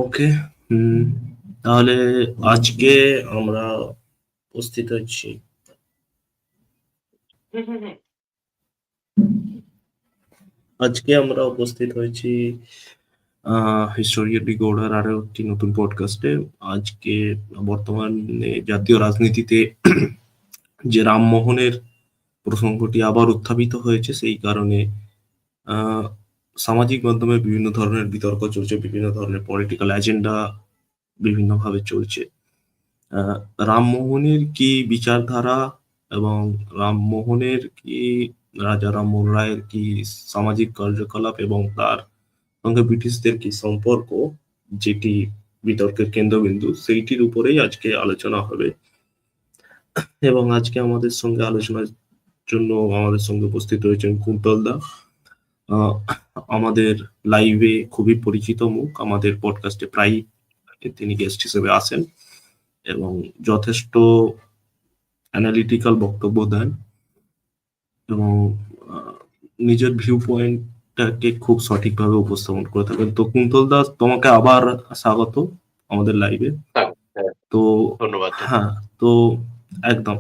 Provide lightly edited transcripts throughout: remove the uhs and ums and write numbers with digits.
ওকে। হুম, তাহলে আজকে আমরা উপস্থিত হচ্ছি আজকে আমরা উপস্থিত হয়েছি হিস্টোরিয়াল ডিকোডার আরো একটি নতুন পডকাস্টে। আজকে বর্তমানে জাতীয় রাজনীতিতে যে রামমোহনের প্রসঙ্গটি আবার উত্থাপিত হয়েছে, সেই কারণে আহ, সামাজিক মাধ্যমে বিভিন্ন ধরনের বিতর্ক চলছে, বিভিন্ন ধরনের পলিটিক্যাল এজেন্ডা বিভিন্নভাবে চলছে। আহ, রামমোহনের কি বিচারধারা এবং রামমোহনের কি রাজা রামমোহন রায়ের কি সামাজিক কার্যকলাপ এবং তার সঙ্গে ব্রিটিশদের কি সম্পর্ক, যেটি বিতর্কের কেন্দ্রবিন্দু, সেইটির উপরেই আজকে আলোচনা হবে। এবং আজকে আমাদের সঙ্গে আলোচনার জন্য আমাদের সঙ্গে উপস্থিত রয়েছেন কুন্তল দা। আহ, আমাদের লাইভে খুবই পরিচিত মুখ, আমাদের পডকাস্টে প্রায় তিনি গেস্ট হিসেবে আসেন এবং যথেষ্ট অ্যানালিটিক্যাল বক্তব্য দেন এবং আহ, নিজের ভিউ পয়েন্টটাকে খুব সঠিকভাবে উপস্থাপন করে থাকেন। তো কুন্তল দাস, তোমাকে আবার স্বাগত আমাদের লাইভে। তো ধন্যবাদ। হ্যাঁ, তো একদম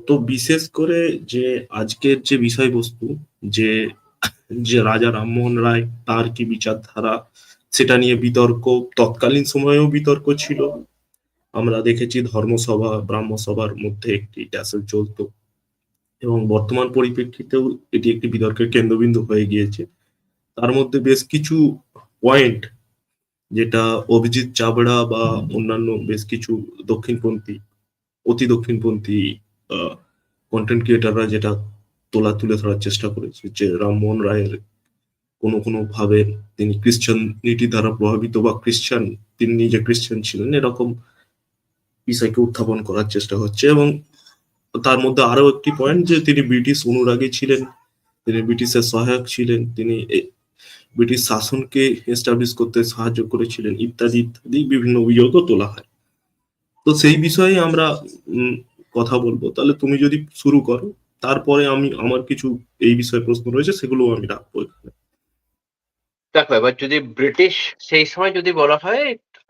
তো বিশেষ করে যে আজকের যে বিষয়বস্তু, যে যে রাজা রামমোহন রায় তার কি বিচারধারা, সেটা নিয়ে বিতর্ক, তৎকালীন সময়েও বিতর্ক ছিল। আমরা দেখেছি ধর্মসভা ব্রাহ্ম সভার মধ্যে একটি ট্যাসেল চলতো এবং বর্তমান পরিপ্রেক্ষিতেও এটি একটি বিতর্কের কেন্দ্রবিন্দু হয়ে গিয়েছে। তার মধ্যে বেশ কিছু পয়েন্ট, যেটা অভিজিৎ চাবড়া বা অন্যান্য বেশ কিছু দক্ষিণপন্থী, অতি দক্ষিণপন্থী কন্টেন্ট ক্রিয়েটাররা যেটা তুলে ধরার চেষ্টা করেছে, যে রামমোহন রায়ের কোনো কোনো ভাবে তিনি খ্রিশ্চানিটি দ্বারা প্রভাবিত বা খ্রিশ্চান, তিনি নিজে খ্রিশ্চান ছিলেন, এরকম বিষয়কে উত্থাপন করার চেষ্টা হচ্ছে। এবং তার মধ্যে আরো একটি পয়েন্ট, যে তিনি ব্রিটিশ অনুরাগী ছিলেন, তিনি ব্রিটিশের সহায়ক ছিলেন, তিনি ব্রিটিশ শাসনকে এস্টাবলিশ করতে সাহায্য করেছিলেন, ইত্যাদি ইত্যাদি বিভিন্ন অভিযোগও তোলা হয়। তো সেই বিষয়ে আমরা কথা বলবো। তাহলে তুমি যদি শুরু করো, তারপরে আমি আমার কিছু এই বিষয়ে প্রশ্ন রয়েছে, সেগুলো আমি রাখবো এখানে। দেখো, এবার যদি ব্রিটিশ সেই সময় যদি বলা হয়,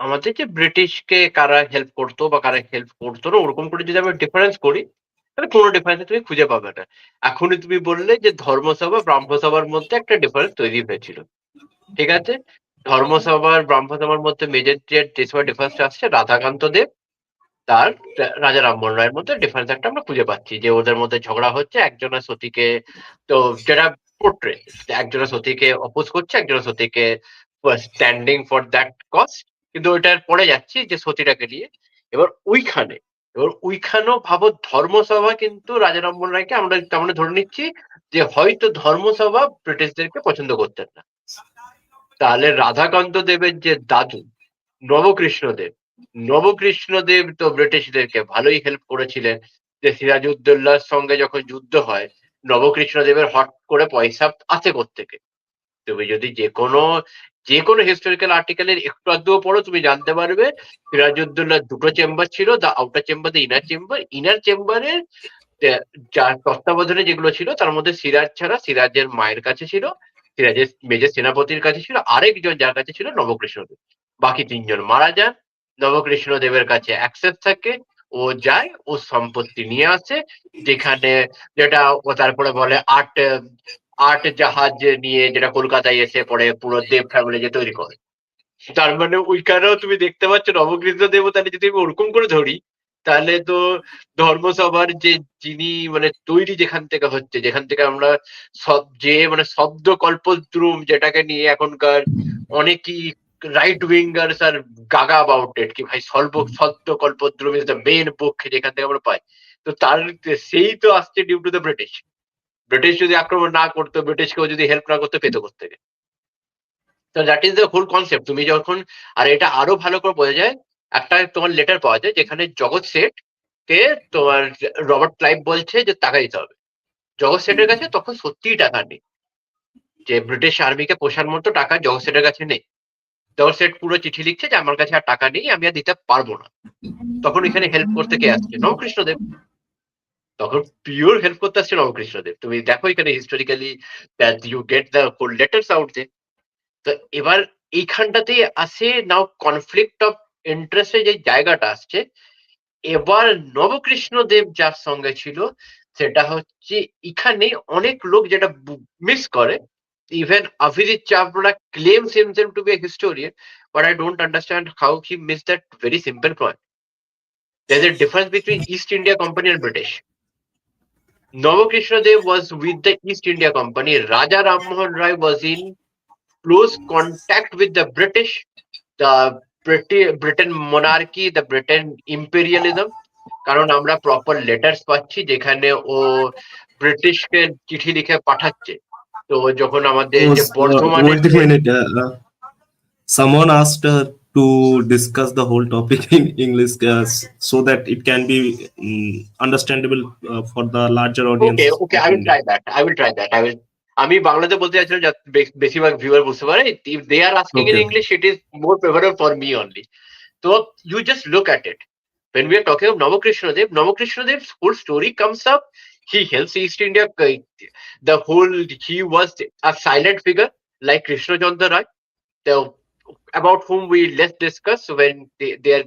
আমাদের যে ব্রিটিশকে কারা হেল্প করতো বা কারা হেল্প করতো না, ওরকম করে যদি আমরা ডিফারেন্স করি, তাহলে কোনো ডিফারেন্স তুমি খুঁজে পাবে না। এখনই তুমি বললে যে ধর্মসভা ব্রাহ্ম সভার মধ্যে একটা ডিফারেন্স তৈরি হয়েছিল, ঠিক আছে। ধর্মসভার ব্রাহ্ম সভার মধ্যে মেজর যে সময় ডিফারেন্সটা আসছে, রাধাকান্ত দেব তার রাজা রামমোহন রায়ের মধ্যে ডিফারেন্স একটা আমরা খুঁজে পাচ্ছি, যে ওদের মধ্যে ঝগড়া হচ্ছে, একজনের সতীকে, তো যেটা পোর্ট্রে, একজনের সতীকে অপোজ করছে, একজনের সতীকে স্ট্যান্ডিং ফর দ্যাট কজ। কিন্তু ওইটার পরে যাচ্ছি যে সতীটাকে নিয়ে। এবার ওইখানেও ভাবো, ধর্মসভা কিন্তু রাজা রামমোহন রায়কে আমরা তেমন ধরে নিচ্ছি যে হয়তো ধর্মসভা ব্রিটিশদেরকে পছন্দ করতেন না। তাহলে রাধাকান্ত দেবের যে দাদু নবকৃষ্ণদেব তো ব্রিটিশদেরকে ভালোই হেল্প করেছিলেন। যে সিরাজউদ্দৌলার সঙ্গে যখন যুদ্ধ হয়, নবকৃষ্ণদেবের হট করে পয়সা আসে কোত্থেকে। তুমি যদি যে কোনো হিস্টোরিক্যাল আর্টিকেলের একটু আধটুও পড়ো, তুমি জানতে পারবে সিরাজউদ্দৌলার দুটো চেম্বার ছিল, the outer chamber, the inner চেম্বারের যার তত্ত্বাবধানে যেগুলো ছিল, তার মধ্যে সিরাজ ছাড়া, সিরাজের মায়ের কাছে ছিল, সিরাজের মেজর সেনাপতির কাছে ছিল, আরেকজন যার কাছে ছিল নবকৃষ্ণদেব। বাকি তিনজন মারা যান, নবকৃষ্ণদেবের কাছে অ্যাক্সেস থাকে, ও যায়, ও সম্পত্তি নিয়ে আসে, যেখানে যেটা ও তারপরে বলে আট আট জাহাজ নিয়ে, যেটা কলকাতায় এসে পরে পুরো দেব ফ্যামিলি যে তৈরি করে। তার মানে ওইখানেও তুমি দেখতে পাচ্ছ নবকৃষ্ণ দেব, তাহলে যদি আমি ওরকম করে ধরি, তাহলে তো ধর্মসভার যে যিনি মানে তৈরি যেখান থেকে হচ্ছে, যেখান থেকে আমরা মানে শব্দ কল্পদ্রুম, যেটাকে নিয়ে এখনকার অনেকই right wingers are gaga about it, কি ভাই Shabda Kalpadruma is the main book, যেখান থেকে আমরা পাই। তো তার সেই তো আসছে due to the British. British যদি আক্রমণ না করতো, ব্রিটিশকেও যদি হেল্প না করতে, পেতো কোত্থেকে? তো that is the whole concept. তুমি যখন, আর এটা আরো ভালো করে বোঝা যায়, একটা তোমার লেটার পাওয়া যায় যেখানে জগৎ শেঠ কে তোমার রবার্ট ক্লাইভ বলছে যে টাকা দিতে হবে। জগৎ শেঠের কাছে তখন সত্যিই টাকা নেই, যে ব্রিটিশ আর্মিকে পোষার মতো টাকা জগৎ শেঠের কাছে নেই। জগৎ শেঠ পুরো চিঠি লিখছে যে আমার কাছে আর টাকা নেই, আমি আর দিতে পারবো না। তখন এখানে হেল্প করতে কে আসছে? নবকৃষ্ণদেব। তখন পিওর হেল্প করতে আসছে নবকৃষ্ণদেব। তুমি দেখো এখানে historically that you get the whole letters out দে। তো এবার এইখানটাতে আসে নাও কনফ্লিক্ট অফ ইন্টারেস্টের যে জায়গাটা আসছে। এবার নবকৃষ্ণদেব যার সঙ্গে ছিল সেটা হচ্ছে এখানে অনেক লোক যেটা মিস করে। Even Abhijit Chhabra claims himself to be a historian, but I don't understand how he missed that very simple point. There's a difference between East India Company and British. Navakrishnadev was with the East India Company. Raja Rammohan Rai was in close contact with the British, the Britain monarchy, the Britain imperialism. কারণ আমরা proper letters পাচ্ছি যেখানে ও ব্রিটিশকে চিঠি লিখে পাঠাচ্ছে। তো যখন আমাদের Oh, যে বর্ধমানের wait a যে minute. Someone asked to discuss the whole topic in English so that it can be understandable for the larger audience okay okay of I will India. Try that I will try that I will আমি বাংলাতে বলতে চাইছিলাম যাতে বেশিরভাগ viewer বুঝতে পারে। If they are asking in Okay. English it is more favourable for me only. So you just look at it. When we are talking of Navakrishnadev, whole story comes up. He helps East India. The whole he was a silent figure like Krishna Chandra Rai, the, about whom we less discuss when they are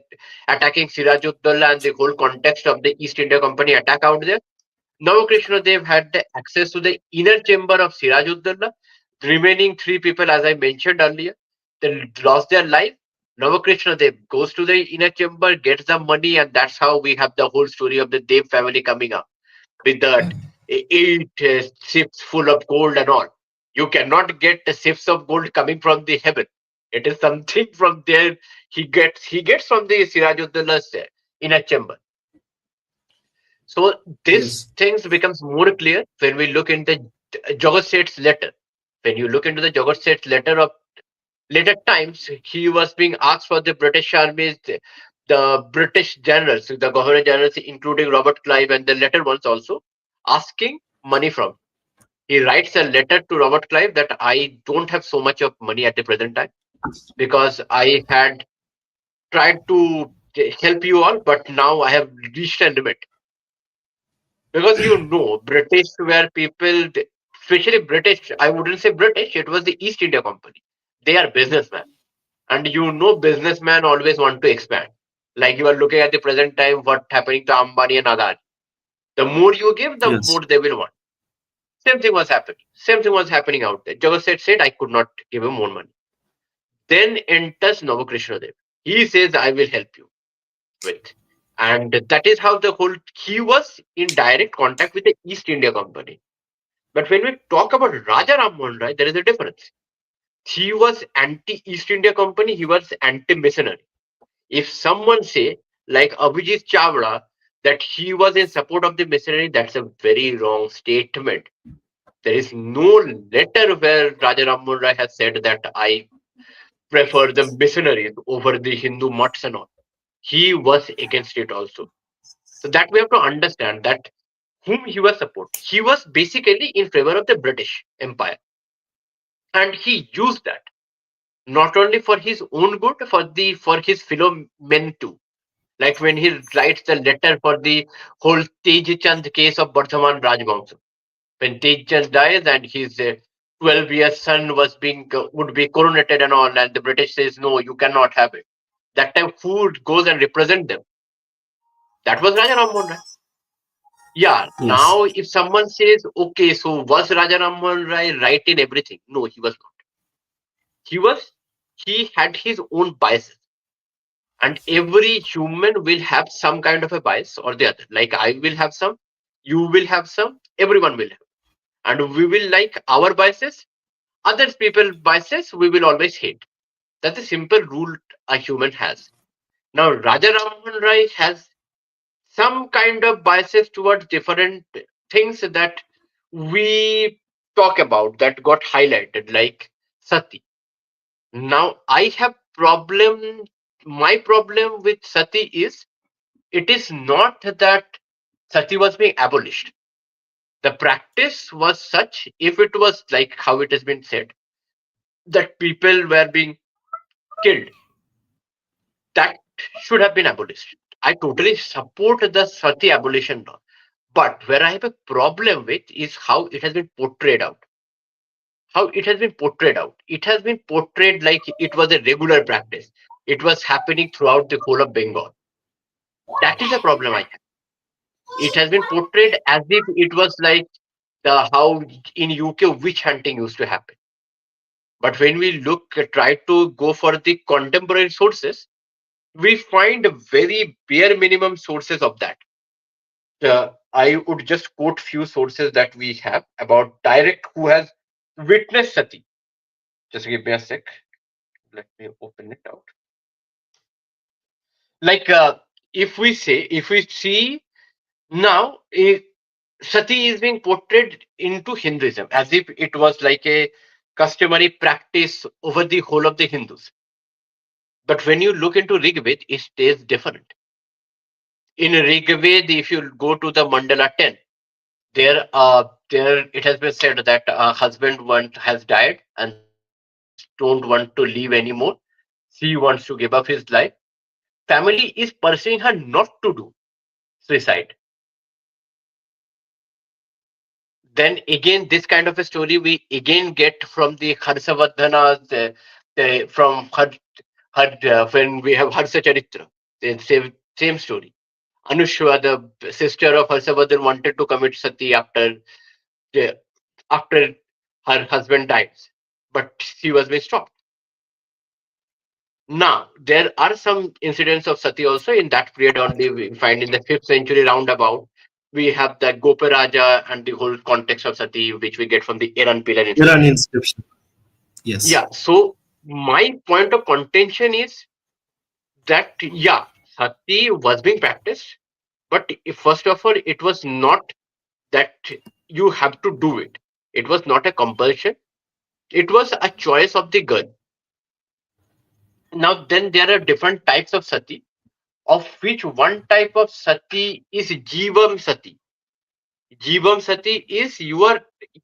attacking Sirajuddaulah and the whole context of the East India Company attack out there. Navakrishnadev had the access to the inner chamber of Sirajuddaulah. The remaining three people, as I mentioned earlier, they lost their life. Navakrishnadev goes to the inner chamber, gets the money, and that's how we have the whole story of the Dev family coming up with the eight ships full of gold and all. You cannot get the ships of gold coming from the heaven. It is something from there he gets from the Sirajuddaullah's inner chamber. So this Yes. things becomes more clear when we look into Jagat Seth's letter. When you look into the Jagat Seth's letter of later times, he was being asked for the British armies, the British generals, the governor generals, including Robert Clive and the later ones also, asking money from. He writes a letter to Robert Clive that I don't have so much of money at the present time because I had tried to help you all, but now I have reached a limit. Because British were people, especially British, I wouldn't say British, it was the East India Company. They are businessmen. And businessmen always want to expand. Like you are looking at the present time, what happening to Ambani and Adani. The more you give, the Yes. more they will want. Same thing was happening. Same thing was happening out there. Jagat Seth said, I could not give him more money. Then enters Navakrishnadev. He says, I will help you with. And that is how he was in direct contact with the East India Company. But when we talk about Raja Rammohan Rai, there is a difference. He was anti-East India Company, he was anti-missionary. If someone say, like Abhijit Chavda, that he was in support of the missionary, that's a very wrong statement. There is no letter where Raja Rammohan Rai has said that I prefer the missionaries over the Hindu mutts and all. He was against it also. So that we have to understand that whom he was support. He was basically in favor of the British Empire. And he used that not only for his own good, for his fellow men too. Like when he writes the letter for the whole Tej Chand case of Bardhaman Rajvamsa. When Tej Chand dies and his 12-year son would be coronated and all, and the British says no, you cannot have it. That time who goes and represent them? That was Raja Rammohan Rai. Yeah, Yes. now if someone says, okay, so was Raja Rammohan Rai right in everything? No, he was not. He had his own biases. And every human will have some kind of a bias or the other. Like I will have some, you will have some, everyone will have. And we will like our biases, other people biases, we will always hate. That's a simple rule a human has. Now, Raja Rammohan Rai has some kind of biases towards different things that we talk about that got highlighted, like Sati. Now, my problem with Sati is it is not that Sati was being abolished. The practice was such, if it was like how it has been said, that people were being killed, that should have been abolished. I totally support the Sati abolition law. But where I have a problem with is how it has been portrayed out. how it has been portrayed out. It has been portrayed like it was a regular practice. It was happening throughout the whole of Bengal. That is a problem I have. It has been portrayed as if it was like the how in UK witch hunting used to happen. But when we try to go for the contemporary sources, we find very bare minimum sources of that. I would just quote few sources that we have about direct who has witnessed Sati. Just give me a sec. Let me open it out. Like if we see now, Sati is being portrayed into Hinduism as if it was like a customary practice over the whole of the Hindus. But when you look into Rig Veda, it stays different. In Rig Veda, if you go to the Mandala 10, there it has been said that a husband has died and don't want to live anymore. She wants to give up his life. Family is pursuing her not to do suicide. Then again, this kind of a story we again get from the Harsavardhana, from her when we have Harsa Charitra, the same story. Anushwa, the sister of Harsavardhan, wanted to commit sati the- after her husband dies, but she was being stopped. Now, there are some incidents of sati also in that period only. We find in the 5th century roundabout, we have the Goparaja and the whole context of sati, which we get from the Iran Pillar Iran inscription. inscription. Yes. Yeah, so my point of contention is that, yeah, sati was being practiced, but first of all, it was not that you have to do it. It was not a compulsion. It was a choice of the girl. Now, then there are different types of sati, of which one type of sati is jivam sati. Jivam sati is you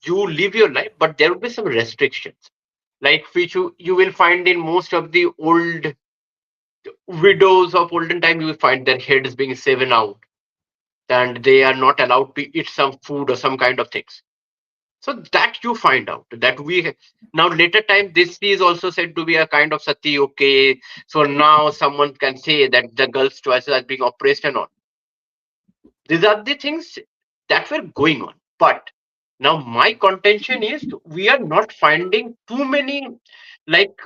live your life, but there will be some restrictions, like which you will find in most of the old widows of olden time. You will find their heads being saven out, and they are not allowed to eat some food or some kind of things. So that you find out that now later time this is also said to be a kind of sati. Okay, so now someone can say that the girl's choices are being oppressed and all. These are the things that were going on. But now my contention is we are not finding too many, like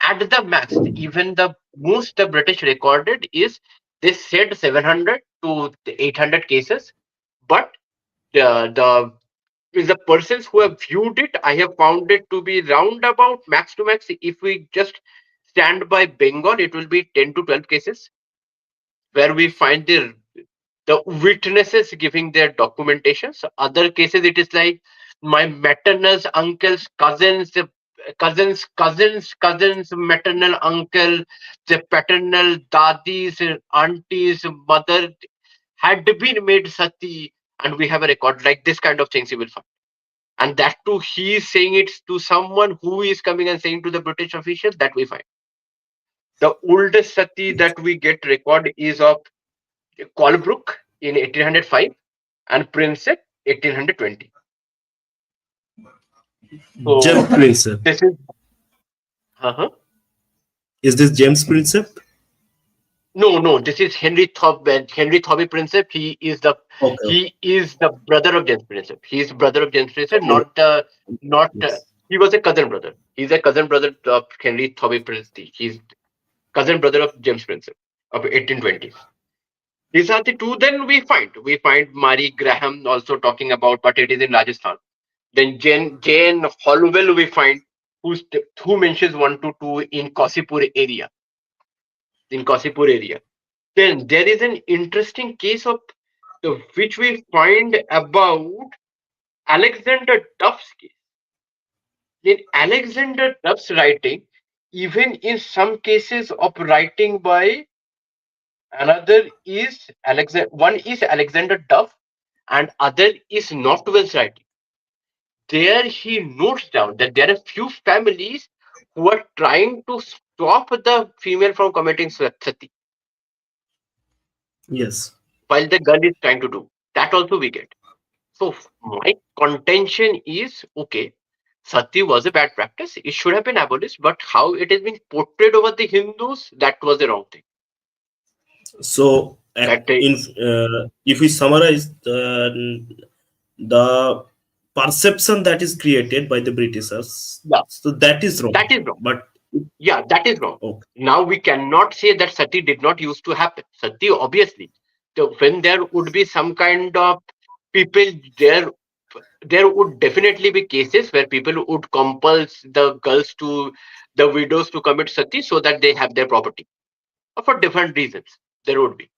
at the max. Even the most the British recorded is they said 700 to 800 cases, but the with the persons who have viewed it, I have found it to be roundabout max to max. If we just stand by Bengal, it will be 10 to 12 cases where we find the witnesses giving their documentation. So other cases, it is like my maternal uncle's cousins, maternal uncle, the paternal daddies, aunties, mother had been made sati, and we have a record like this kind of things you will find. And that too, he is saying it to someone who is coming and saying to the British officials that we find. The oldest sati that we get record is of Colebrook in 1805 and Princep 1820. James So Prinsep. this is uh-huh. Is this James Prinsep? No, this is Henry Thoby Princep. Okay. He is the brother of James Princep. He is brother of James Princep, Okay. not Yes. he was a cousin brother. He's a cousin brother of Henry Thoby Princep. He's cousin brother of James Princep of 1820. These are the two. Then we find Mary Graham also talking about, but it is in Rajasthan. Then Jane Hollowell we find who mentions 1 to 2 in Kasipur area. In Kasipur area. Then there is an interesting case of which we find about Alexander Duff's case. In Alexander Duff's writing, even in some cases of writing by another is one is Alexander Duff and other is Northwell's writing. There he notes down that there are few families who are trying to stop the female from committing sati Yes. while the girl is trying to do. That also we get. So my contention is okay. Sati was a bad practice. It should have been abolished, but how it is being portrayed over the Hindus, that was the wrong thing. So, That if we summarize the perception that is created by the Britishers, yeah, so that is wrong. that is wrong. But Yeah, that is wrong. okay, Now we cannot say that Sati did not used to happen. Sati, obviously, so when there would be some kind of people there, there would definitely be cases where people would compel the girls to, the widows to commit sati so that they have their property. For different reasons, there would be.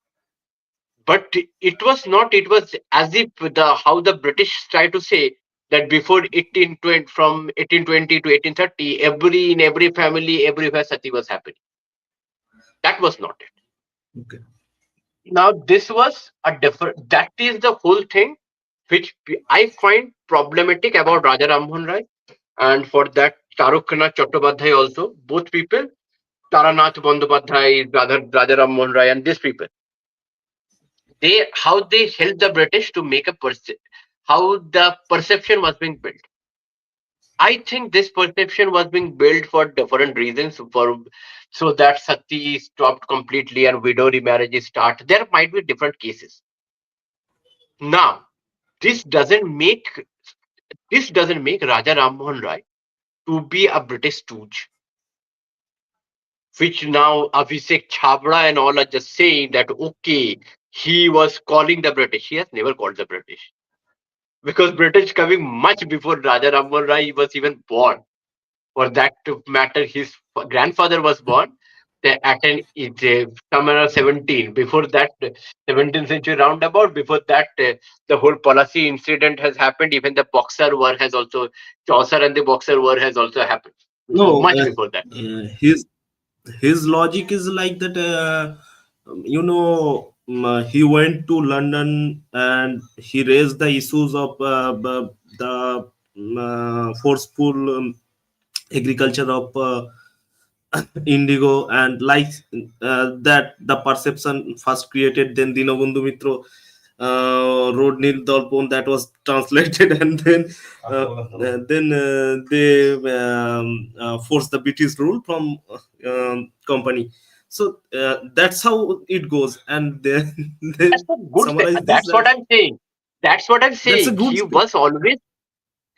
But it was not. It was as if the how the British try to say that before 1820, from 1820 to 1830, in every family, everywhere sati was happening. That was not it. okay, Now this was a different. That is the whole thing which I find problematic about Raja Rammohan Rai, and for that Charukranath Chattopadhyay also. Both people, Taranath Bandyopadhyay, Raja Rammohan Rai, and these people, they how they helped the British to make a how the perception was being built. I think this perception was being built for different reasons, for so that sati stopped completely and widow remarriages start. There might be different cases. Now, this doesn't make Raja Rammohan Rai to be a British stooge, which now Abhishek Chabra and all are just saying that okay, he was calling the British. He has never called the British, because British coming much before Raja Rammohan Rai was even born. For that to matter, his grandfather was born at an somewhere 17. Before that, 17th century roundabout. Before that, the whole policy incident has happened. Even the Boxer War has also, Chaucer and the Boxer War has also happened no, much before that. his logic is like that. He went to London and he raised the issues of the forceful agriculture of indigo, and like that the perception first created, then Dinabandhu Mitra wrote Nil Dalpon, that was translated, and then they forced the British rule from company. So that's how it goes, and then they That's a good thing. summarize this, That's what that I'm saying. That's what I'm that's a saying. good He thing. was always,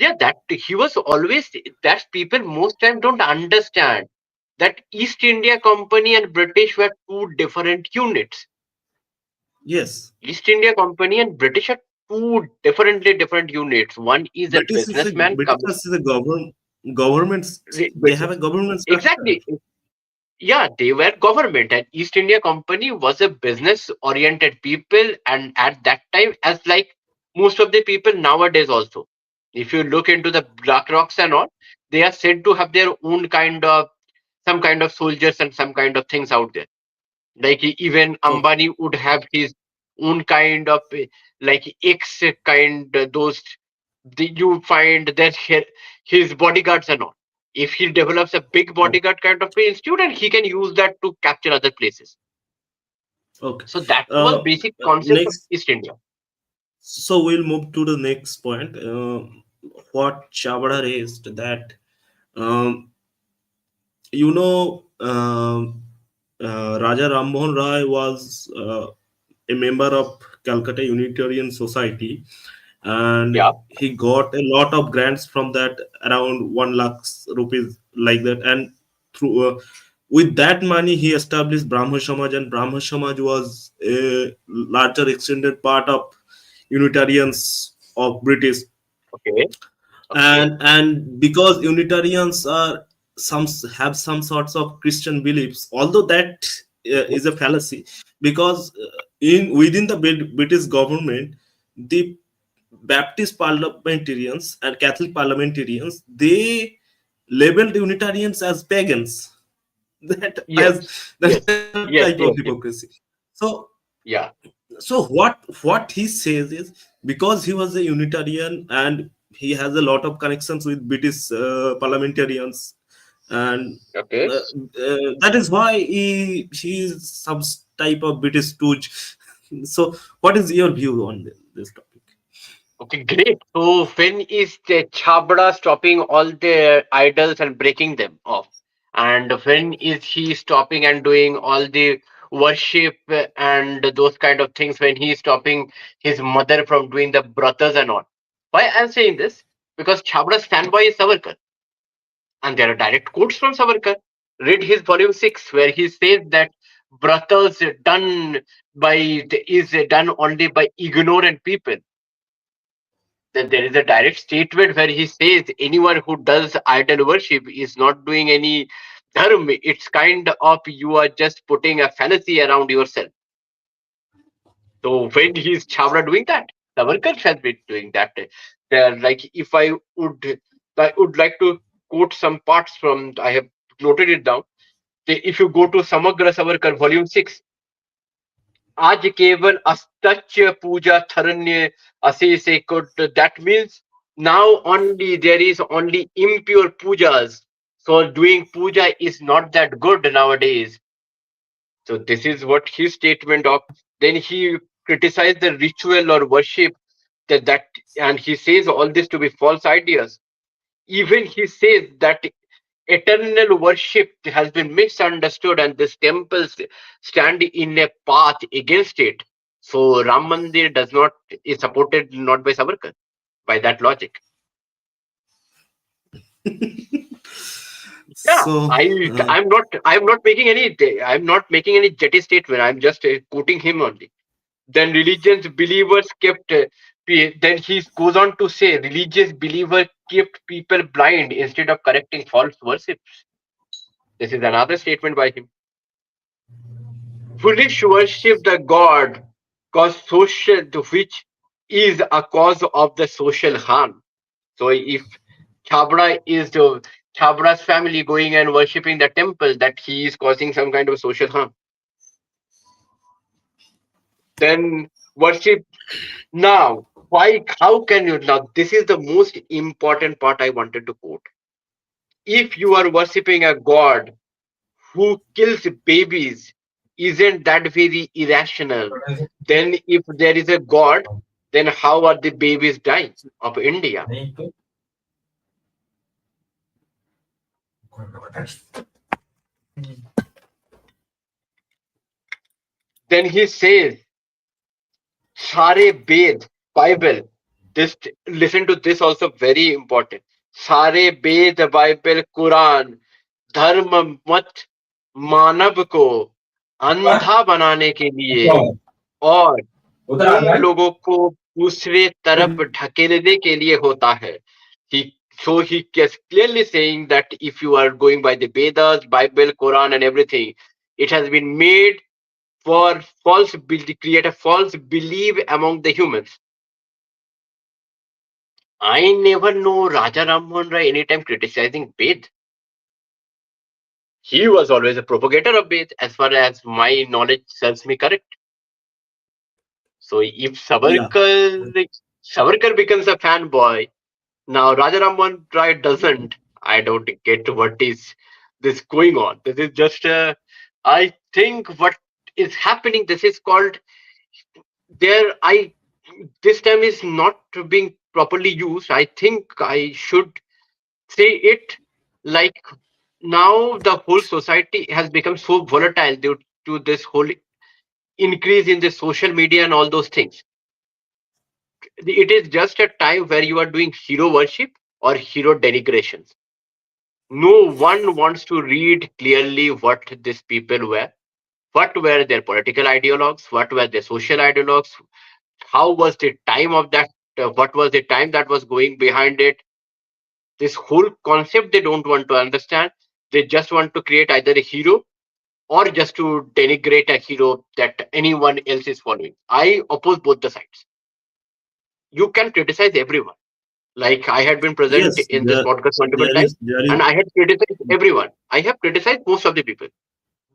yeah, that he was always, that people most time don't understand that East India Company and British were two different units. Yes, East India Company and British are two different units. One is a businessman British coming. is a government. They have a government structure. Exactly. Yeah, they were government, and East India Company was a business oriented people, and at that time, as like most of the people nowadays also. If you look into the Black Rocks and all, they are said to have their own kind of, some kind of soldiers and some kind of things out there. Like even Okay. Ambani would have his own kind of like X kind those you find that his bodyguards and all. If he develops a big Okay. bodyguard kind of a student, he can use that to capture other places. Okay. So that was basic concept of Next, East India. so we'll move to the next point. What Chabada raised, that um, you know, Raja Rammohan Rai was a member of Calcutta Unitarian Society, and Yeah. he got a lot of grants from that, around 1 lakh rupees, like that, and through with that money he established Brahma Samaj, and Brahma Samaj was a larger extended part of Unitarians of British. Okay. Okay. And because Unitarians are some have some sorts of Christian beliefs, although that Mhm. is a fallacy, because in within the British government, the Baptist parliamentarians and Catholic parliamentarians, they labeled Unitarians as pagans. That Yes. as Yes. that type of Yes. Yes. hypocrisy. Yes. So Yeah. what he says is, because he was a Unitarian and he has a lot of connections with British parliamentarians, and Okay. that is why he is some type of British stooge. So what is your view on this topic? Okay, great. So when is the Chabra stopping all the idols and breaking them off? And when is he stopping and doing all the worship and those kind of things, when he is stopping his mother from doing the brothers and all? Why I'm saying this? Because Chabra's fanboy is Savarkar. And there are direct quotes from Savarkar. Read his volume 6, where he says that brothels done by is done only by ignorant people. Then there is a direct statement where he says anyone who does idol worship is not doing any dharma. It's kind of you are just putting a fallacy around yourself. So when he's Chavra doing that, Savarkar has been doing that. Like if I would like to quote some parts from, I have noted it down. If you go to Samagra Savarkar, volume 6, आज केवल अस्तच्य पूजा थरन्य असे से could, that means now only there is only impure pujas. So doing puja is not that good nowadays. So this is what his statement of. Then he criticized the ritual or worship that and he says all this to be false ideas. Even he says that eternal worship has been misunderstood and these temples stand in a path against it. So Ram Mandir does not is supported not by Savarkar by that logic. Yeah, So, I'm not making any jetty statement. I'm just quoting him only. Then religious believers kept then he goes on to say religious believer kept people blind instead of correcting false worship. This is another statement by him. Foolish worship the god cause social which is a cause of the social harm. So if Chabra is the Chabra's family going and worshipping the temple, that he is causing some kind of social harm. Then worship now. Why? How can you now? This is the most important part I wanted to quote. If you are worshipping a god who kills babies, isn't that very irrational? Then, if there is a God, then how are the babies dying of India? Then he says, Sare Ved, Bible. This listen to this also very important. Sare Ved, Bible, Quran, धर्म मत मानव को अंधा बनाने के लिए और उन लोगों को दूसरे तरफ ढकेलने के लिए होता है. He so he is clearly saying that if you are going by the Vedas, Bible, Quran, and everything, it has been made for create a false belief among the humans. I never know Raja Rammohan Rai anytime criticizing Ved. He was always a propagator of Ved, as far as my knowledge serves me correct. So if yeah, Savarkar becomes a fanboy, now Rajaram Rai doesn't. I don't get what is this going on. This is just I think what is happening. This is called there. I this time is not being properly used. I think I should say it like now the whole society has become so volatile due to this whole increase in the social media and all those things. It is just a time where you are doing hero worship or hero denigrations. No one wants to read clearly what these people were. What were their political ideologues? What were their social ideologues? How was the time of that? What was the time that was going behind it? This whole concept they don't want to understand. They just want to create either a hero or just to denigrate a hero that anyone else is following. I oppose both the sides. You can criticize everyone. Like I had been present yes, in this podcast multiple times, there is, and I had criticized everyone. I have criticized most of the people,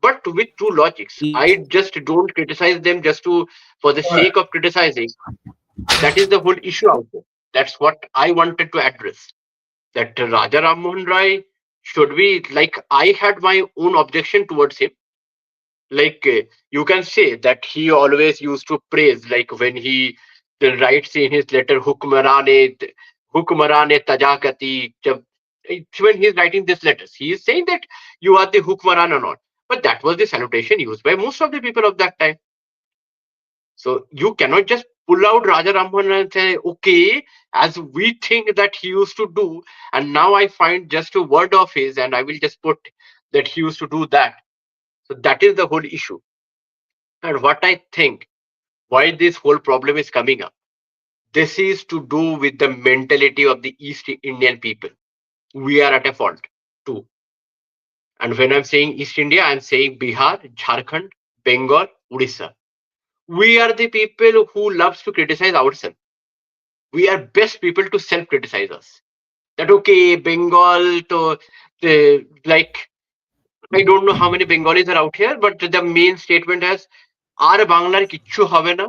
but with true logics. yes, I just don't criticize them just to for the sake of criticizing. That is the whole issue out there. That's what I wanted to address. That Raja Rammohan Rai should be like I had my own objection towards him. Like you can say that he always used to praise, like when he writes in his letter, Hukmarane Tajakati. When he's writing these letters, he is saying that you are the Hukmaran or not. But that was the salutation used by most of the people of that time. So you cannot just pull out Raja Rammohan and say, okay, as we think that he used to do, and now I find just a word of his and I will just put that he used to do that. So that is the whole issue. And what I think, why this whole problem is coming up, this is to do with the mentality of the East Indian people. We are at a fault too. And when I'm saying East India, I'm saying Bihar, Jharkhand, Bengal, Odisha. We are the people who loves to criticize ourselves. We are best people to self-criticize us. That okay, Bengal to like I don't know how many Bengalis are out here, but the main statement is আর বাংলার কিচ্ছু হবে না,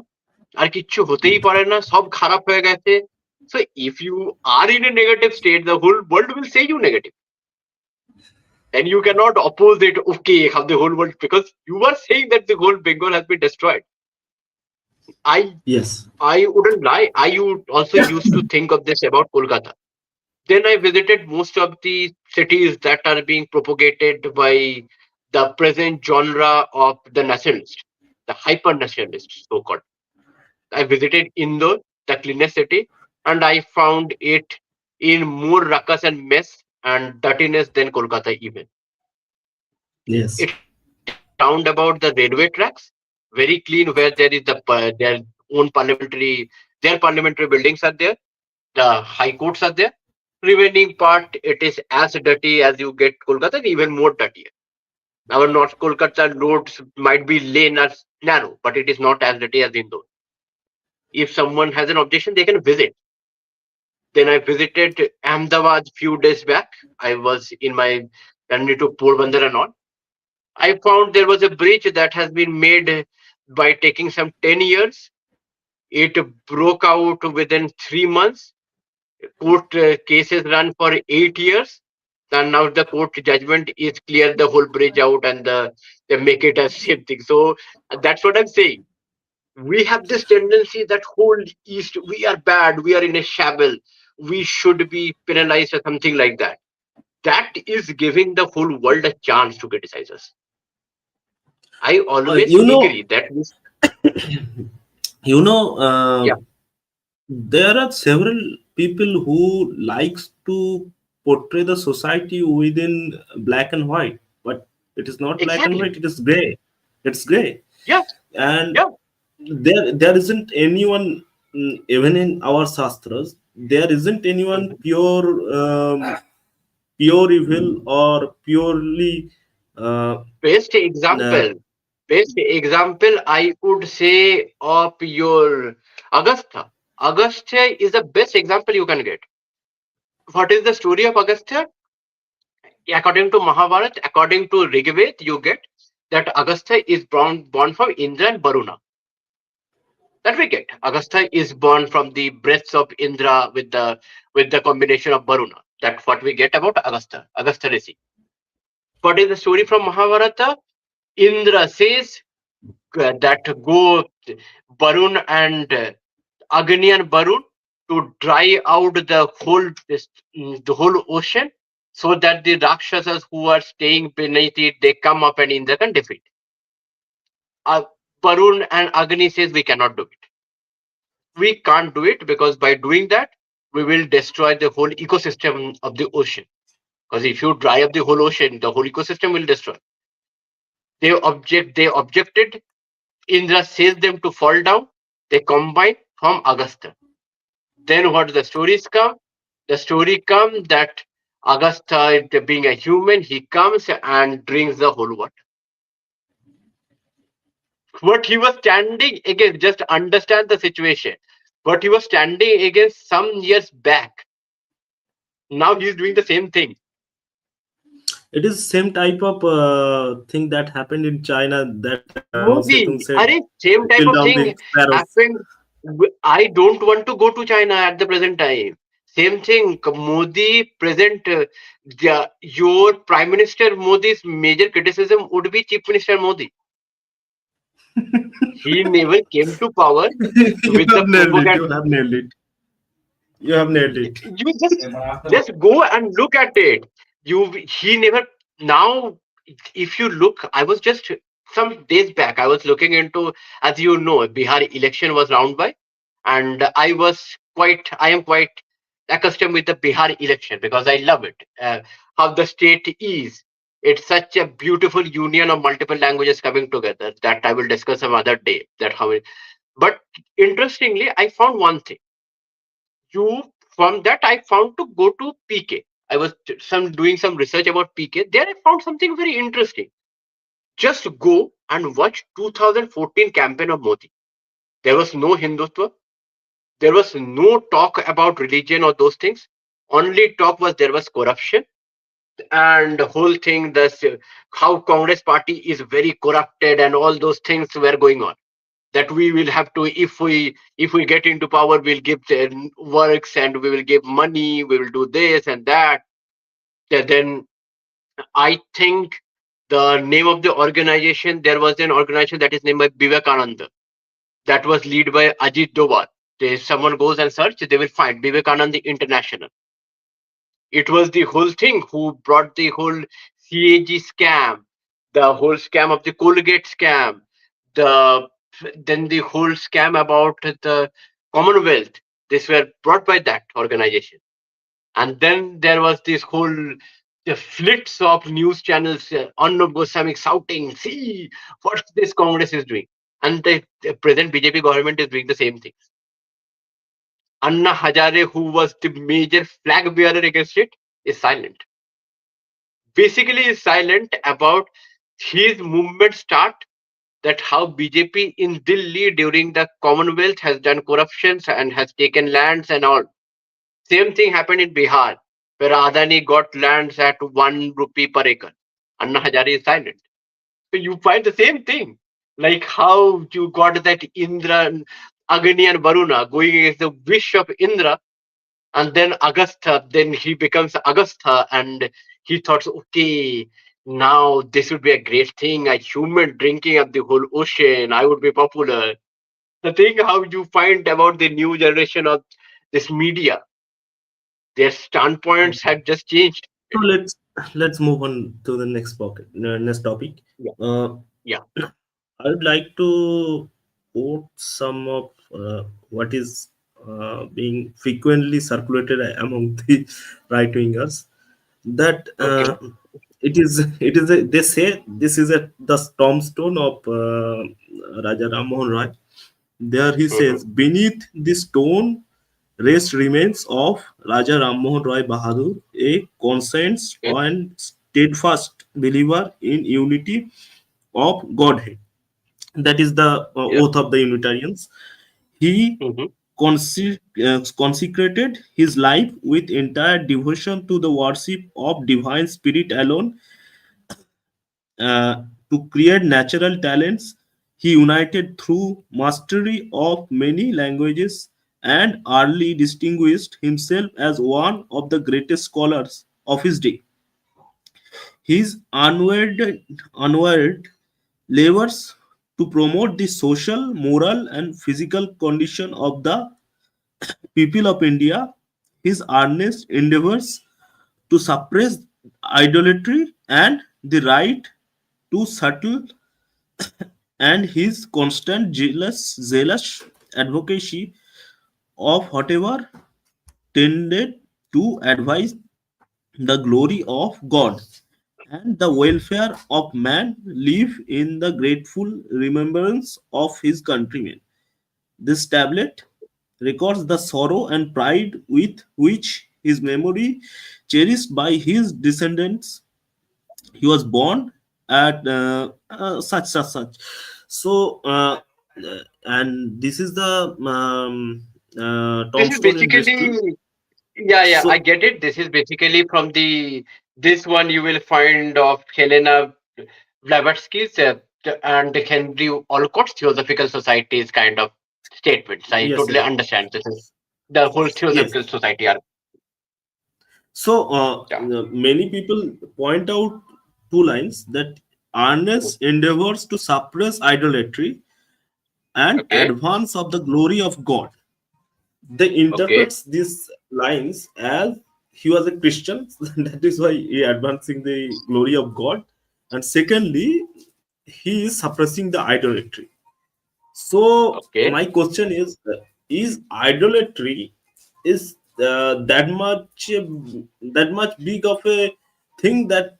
আর কিচ্ছু হতেই পারে না, সব খারাপ হয়ে গেছে. So if you are in a negative state, the whole world will say you negative. And you cannot oppose it, okay, how the whole world, because you are saying that the whole Bengal has been destroyed. Yes. I wouldn't lie. I also used to think of this about Kolkata. Then I visited most of the cities that are being propagated by the present genre of the nationalist, the hyper nationalist, so called. I visited Indore, the cleanest city, and I found it in more ruckus and mess and dirtiness than Kolkata even. Yes. It round about the railway tracks, very clean, where there is their own their parliamentary buildings are there, the high courts are there. Remaining part, it is as dirty as you get Kolkata, and even more dirtier. Our North Kolkata roads might be lane or narrow, but it is not as dirty as Indore. If someone has an objection, they can visit. Then I visited Ahmedabad few days back. I was in my journey to Porbandar and all. I found there was a bridge that has been made by taking some 10 years. It broke out within 3 months. Court cases run for 8 years. And now the court judgment is clear the whole bridge out and they make it as same thing. So that's what I'm saying. We have this tendency that whole East, we are bad, we are in a shabble, we should be penalized or something like that. That is giving the whole world a chance to criticize us. I always You know, agree that you know, yeah, there are several people who likes to portray the society within black and white, but it is not black and exactly. white, it is gray. It's gray. Yeah, And yeah, there isn't anyone, even in our shastras, there isn't anyone pure evil or purely uh, best uh, example. Best example, I would say, of your Agastya. Agastya is the best example you can get. What is the story of Agastya? According to Mahabharata, according to Rigved, you get that Agastya is born from Indra and Varuna. That we get. Agastya is born from the breaths of Indra with the combination of Varuna. That's what we get about Agastya, Agastya Rishi. What is the story from Mahabharata? Indra says that go Varun and Agni and Varun to dry out the whole ocean, so that the Rakshasas who are staying beneath it, they come up and Indra can defeat. Uh, Varun and Agni says we cannot do it. We can't do it because by doing that, we will destroy the whole ecosystem of the ocean. Because if you dry up the whole ocean, the whole ecosystem will destroy. They objected. Indra says them to fall down. They combine from Agastya. Then what the stories come? The story comes that Agastya, being a human, he comes and drinks the whole water. But he was standing against, just understand the situation. But he was standing against some years back. Now he's doing the same thing. it is same type of thing that happened in China, that Mao Movie. Zedong said, Same type kill of down thing the sparrows. happened. I don't want to go to China at the present time. Same thing. Modi present. Your Prime Minister Modi's major criticism would be Chief Minister Modi. He never came to power You with the have nailed it. propaganda. You have nailed it. You have nailed it. You just go and look at it. He never. Now, if you look, I was just some days back, I was looking into, as you know, Bihar election was round by, and I am quite accustomed with the Bihar election because I love it. How the state is. It's such a beautiful union of multiple languages coming together that I will discuss some other day. That how it, but interestingly, I found one thing. You From that I found to go to PK. I was doing some research about PK. There I found something very interesting. Just go and watch 2014 campaign of Modi. There was no Hindutva. There was no talk about religion or those things. Only talk was there was corruption and the whole thing. This how Congress party is very corrupted and all those things were going on. That we will have to, if we get into power, we'll give the works and we will give money, we will do this and that. Then I think the name of the organization, there was an organization that is named by Vivekananda, that was led by Ajit Doval. Someone goes and search, they will find Vivekananda International. It was the whole thing who brought the whole CAG scam, the whole scam of the Colgate scam, the then the whole scam about the Commonwealth. These were brought by that organization. And then there was this whole the flits of news channels, Arnab Goswami shouting, "See what this Congress is doing," and the present BJP government is doing the same thing. Anna Hazare, who was the major flag bearer against it, is silent. Basically, is silent about his movement start, that how BJP in Delhi during the Commonwealth has done corruptions and has taken lands and all. Same thing happened in Bihar, where Adani got lands at 1 rupee per acre. Anna Hazare is silent. So you find the same thing, like how you got that Indra, Agni and Varuna going against the wish of Indra, and then Agastha, then he becomes Agastha, and he thought, okay, now this would be a great thing, a human drinking up the whole ocean, I would be popular. The thing how you find about the new generation of this media, their standpoints had just changed. So let's move on to the next topic. Yeah, Uh, yeah, I would like to quote some of what is being frequently circulated among the right wingers. That okay. they say this is the tombstone of Raja Rammohan Roy. There he Hmm. says, beneath the stone rest remains of Raja Rammohan Roy Bahadur, a conscious Okay. and steadfast believer in unity of Godhead. That is the Yeah. oath of the Unitarians. He Hmm. consecrated his life with entire devotion to the worship of divine spirit alone. To create natural talents, he united through mastery of many languages and early distinguished himself as one of the greatest scholars of his day. His unwavering labors to promote the social, moral, and physical condition of the people of India, his earnest endeavors to suppress idolatry and the right to settle, and his constant zealous advocacy of whatever tended to advance the glory of God and the welfare of man live in the grateful remembrance of his countrymen. This tablet records the sorrow and pride with which his memory cherished by his descendants. He was born at such. So, and this is the This is tombstone in Bristol. basically, yeah, yeah, I So, get it. This is basically from the this one you will find of Helena Blavatsky's and Henry Olcott's Theosophical Society's kind of statements. I yes, totally yes, understand. This is the whole yes. Theosophical Society. Are, So, yeah. many people point out two lines that earnest endeavors to suppress idolatry and Okay. advance of the glory of God. They Okay. interprets these lines as he was a Christian, that is why he advancing the glory of God, and secondly, he is suppressing the idolatry. So Okay. my question is idolatry is that much big of a thing that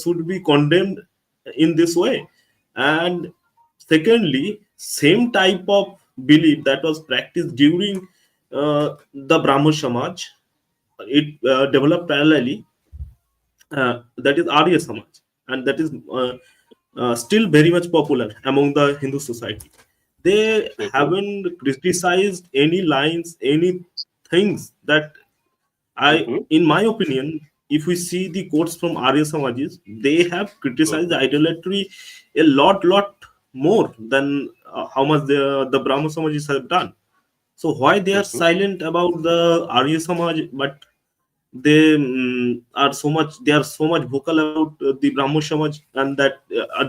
should be condemned in this way? And secondly, same type of belief that was practiced during the Brahmo Samaj, it developed parallelly, that is Arya Samaj, and that is still very much popular among the Hindu society. They Mm-hmm. haven't criticized any lines, any things that Mm-hmm. in my opinion, if we see the quotes from Arya Samajis, they have criticized Mm-hmm. idolatry a lot more than how much the Brahma Samajis have done. So why they are Mm-hmm. silent about the Arya Samaj, but they are so much vocal about the Brahmo Samaj, and that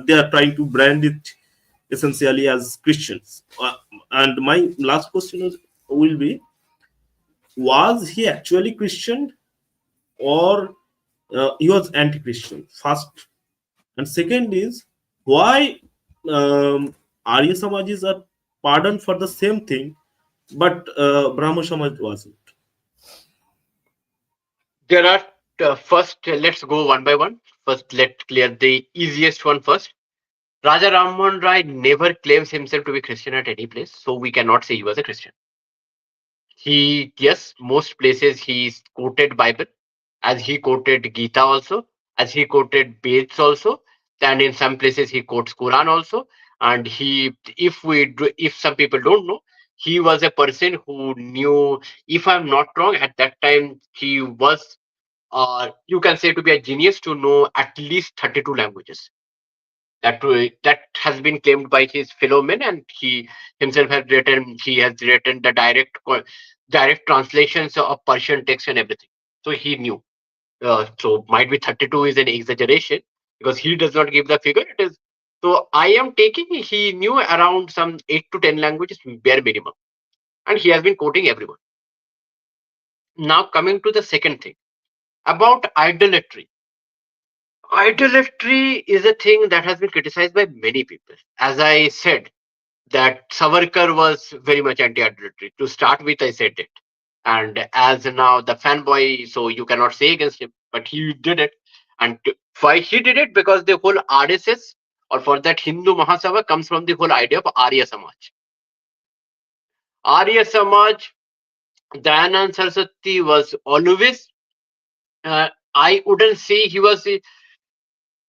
they are trying to brand it essentially as Christians. And my last question will be: was he actually Christian, or he was anti-Christian? First, and second is why Arya Samajis are pardoned for the same thing, but Brahmo Samaj wasn't. There are first. Let's go one by one. First, let's clear the easiest one first. Raja Rammohan Rai never claims himself to be Christian at any place, so we cannot say he was a Christian. He, yes, most places he quoted Bible, as he quoted Gita also, as he quoted Veds also, and in some places he quotes Quran also. And if some people don't know, he was a person who knew, if I'm not wrong, at that time he was, you can say, to be a genius to know at least 32 languages. That has been claimed by his fellow men, and he himself has written. He has written the direct translations of Persian text and everything. So he knew. So might be 32 is an exaggeration, because he does not give the figure. It is, so I am taking he knew around some 8 to 10 languages bare minimum, and he has been quoting everyone. Now coming to the second thing about idolatry. Idolatry is a thing that has been criticized by many people. As I said, that Savarkar was very much anti-idolatry. To start with, I said it. And as now the fanboy, so you cannot say against him, but he did it. And why he did it? Because the whole RSS, or for that Hindu Mahasabha, comes from the whole idea of Arya Samaj. Arya Samaj, Dayanand Saraswati was always, I wouldn't say he was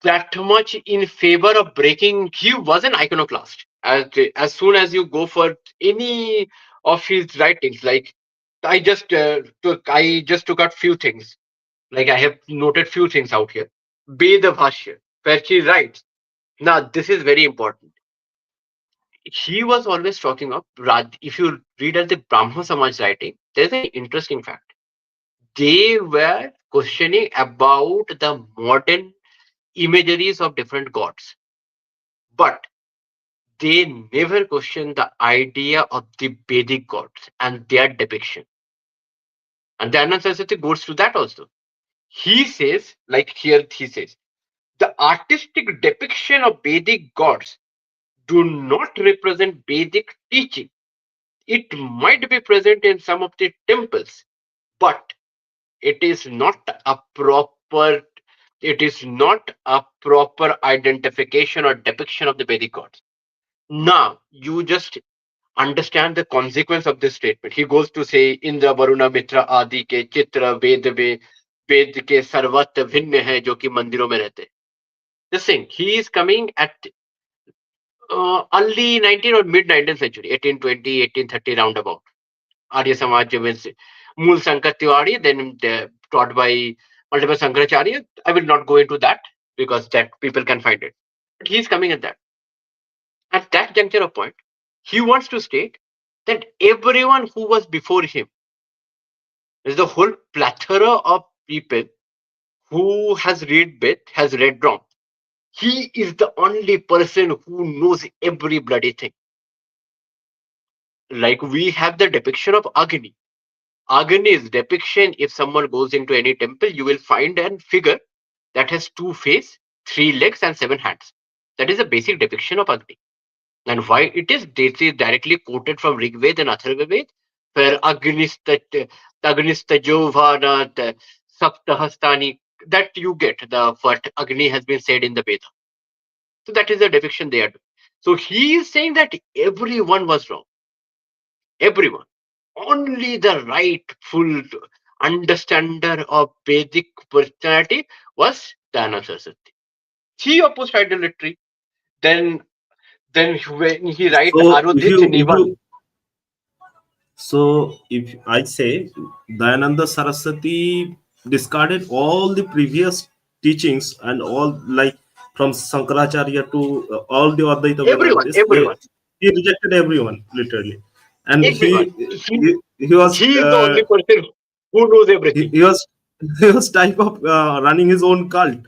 that much in favor of breaking. He was an iconoclast. As soon as you go for any of his writings, like I just took out few things. Like I have noted few things out here. Veda Bhashya, where he writes. Now this is very important. He was always talking of if you read at the Brahma Samaj writing, there's an interesting fact. They were questioning about the modern imageries of different gods, but they never question the idea of the Vedic gods and their depiction. And the Anand Saraswati goes to that also. He says, like here he says, the artistic depiction of Vedic gods do not represent Vedic teaching. It might be present in some of the temples, but it is not a proper it is not a proper identification or depiction of the Vedic gods. Now you just understand the consequence of this statement. He goes to say Indra, Varuna, Mitra आदि के चित्र वेद में वेद के सर्वत्र भिन्न है जो कि मंदिरों में रहते. This thing, he is coming at early 19th or mid 19th century, 1820, 1830 roundabout. Arya Samaj means Mool Sankar Tiwari, then taught by multiple Sankaracharya. I will not go into that because that people can find it. But he is coming at that. At that juncture of point, he wants to state that everyone who was before him is the whole plethora of people who has read Beth, has read wrong. He is the only person who knows every bloody thing. Like we have the depiction of Agni. Agni's depiction, if someone goes into any temple, you will find a figure that has two faces, three legs, and seven hands. That is a basic depiction of Agni. And why it is, this is directly quoted from Rig Veda and Atharva Veda, where Agnista Jovana Saptahastani, that you get the what Agni has been said in the Veda. So that is the depiction they are doing. So he is saying that everyone was wrong. Everyone. Only the rightful understander of Vedic personality was Dana Saraswati. He opposed idolatry. Then when he write So Arudit Nivan, if I say Dayananda Saraswati discarded all the previous teachings and all, like from Sankaracharya to all the Advaita everyone, Vedantis, everyone, he rejected everyone literally, and everyone. he was He is the only person who knows everything. he was he was type of running his own cult.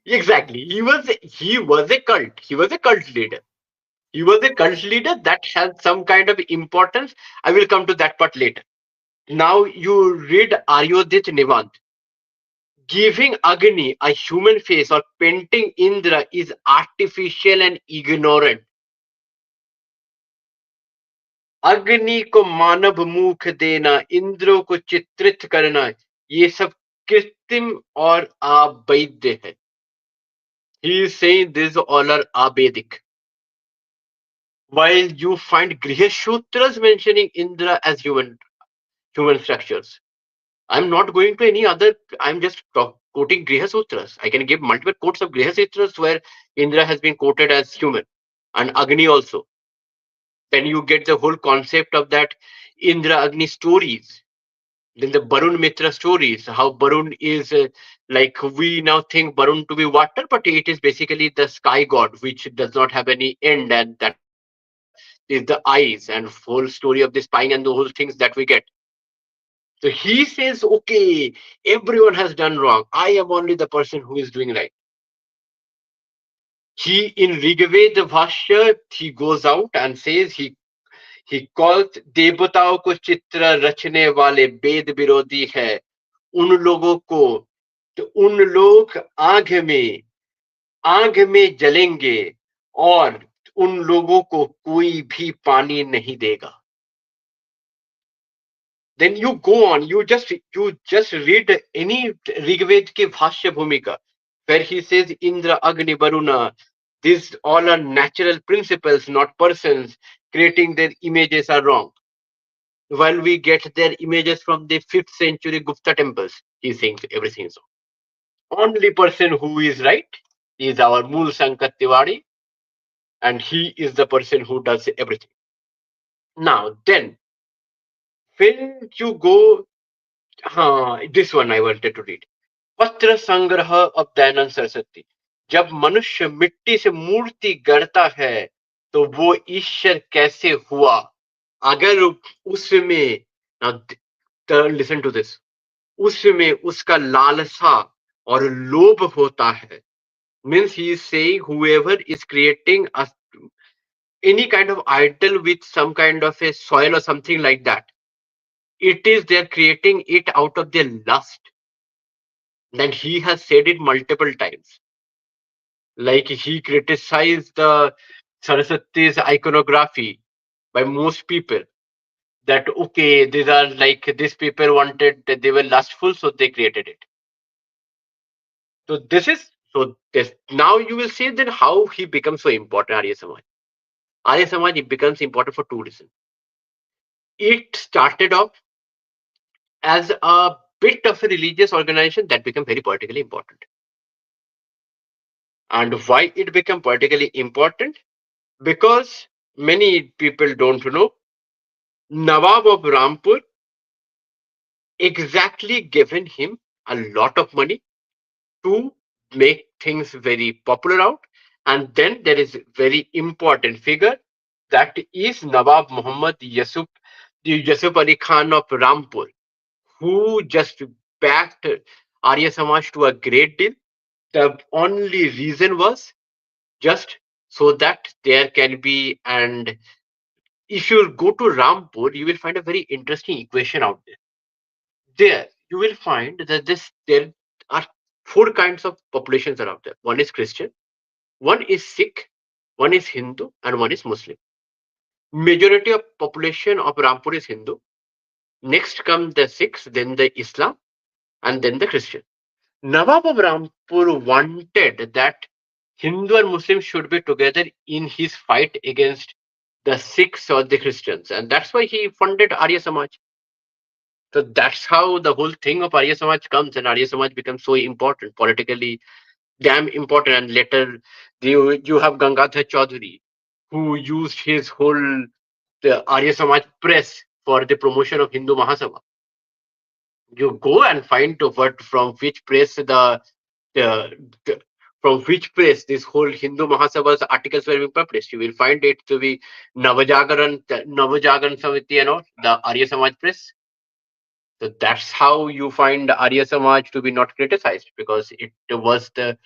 Exactly. He was a cult. He was a cult leader. He was a cult leader that had some kind of importance. I will come to that part later. Now you read Aryodhit Nivant. Giving Agni a human face or painting Indra is artificial and ignorant. अग्नि को मानव मुख देना, इंद्रों को चित्रित करना, ये सब कृत्रिम और अवैध है. He is saying these all are Avedic. While you find Griha Sutras mentioning Indra as human structures. I'm not going to any other, I'm just quoting Griha Sutras. I can give multiple quotes of Griha Sutras where Indra has been quoted as human, and Agni also. Then you get the whole concept of that Indra Agni stories. Then the Barun Mitra stories, how Barun is like we now think Barun to be water, but it is basically the sky god, which does not have any end, and that is the eyes and whole story of the spine and the whole things that we get. So he says, okay, everyone has done wrong. I am only the person who is doing right. He in Rigveda Bhashya, he goes out and says he calls देवताओं को चित्र रचने वाले वेद विरोधी है. उन लोगों को तो उन लोग आग में जलेंगे और उन लोगों को कोई भी पानी नहीं देगा. Then you go on, you just read any Rigved ki Bhashya Bhumika, where he says Indra, Agni, Varuna, these all are natural principles, not persons. Creating their images are wrong. While we get their images from the 5th century Gupta temples, he's saying everything is wrong. Only person who is right is our Mool Sankat Tiwari, and he is the person who does everything. Now, then, when you go, this one I wanted to read. पत्र संग्रह of Dayanand Saraswati. जब मनुष्य मिट्टी से मूर्ति गढ़ता है तो वो ईश्वर कैसे हुआ? अगर उसमें, now listen to this, उसमें उसका लालसा और लोभ होता है, means he is saying whoever is creating any kind of idol with some kind of a soil or something like that, it is they're creating it out of their lust. Then he has said it multiple times. Like he criticized the Saraswati's iconography by most people. That okay, these are like these people wanted, they were lustful, so they created it. So this now you will see then how he becomes so important. Arya Samaj. Arya Samaj it becomes important for two reasons. It started off as a bit of a religious organization that became very politically important. And why it became politically important? Because many people don't know, Nawab of Rampur exactly given him a lot of money to make things very popular out. And then there is very important figure that is Nawab Muhammad Yusuf Ali Khan of Rampur, who just backed Arya Samaj to a great deal. The only reason was just so that there can be and if you go to Rampur, you will find a very interesting equation out there. There, you will find that there are four kinds of populations around there. One is Christian, one is Sikh, one is Hindu, and one is Muslim. Majority of population of Rampur is Hindu. Next come the Sikhs, then the Islam, and then the Christian. Nawab of Rampur wanted that Hindu and Muslim should be together in his fight against the Sikhs or the Christians, and that's why he funded Arya Samaj. So that's how the whole thing of Arya Samaj comes, and Arya Samaj becomes so important, politically damn important. And later, you have Gangadhar Chaudhary, who used his whole the Arya Samaj press for the promotion of Hindu Mahasabha. You go and find what from which press the, the from which press this whole Hindu Mahasabha's articles were being published. You will find it to be Navajagaran Samiti and all, the Arya Samaj press. So that's how you find Arya Samaj to be not criticized, because it was the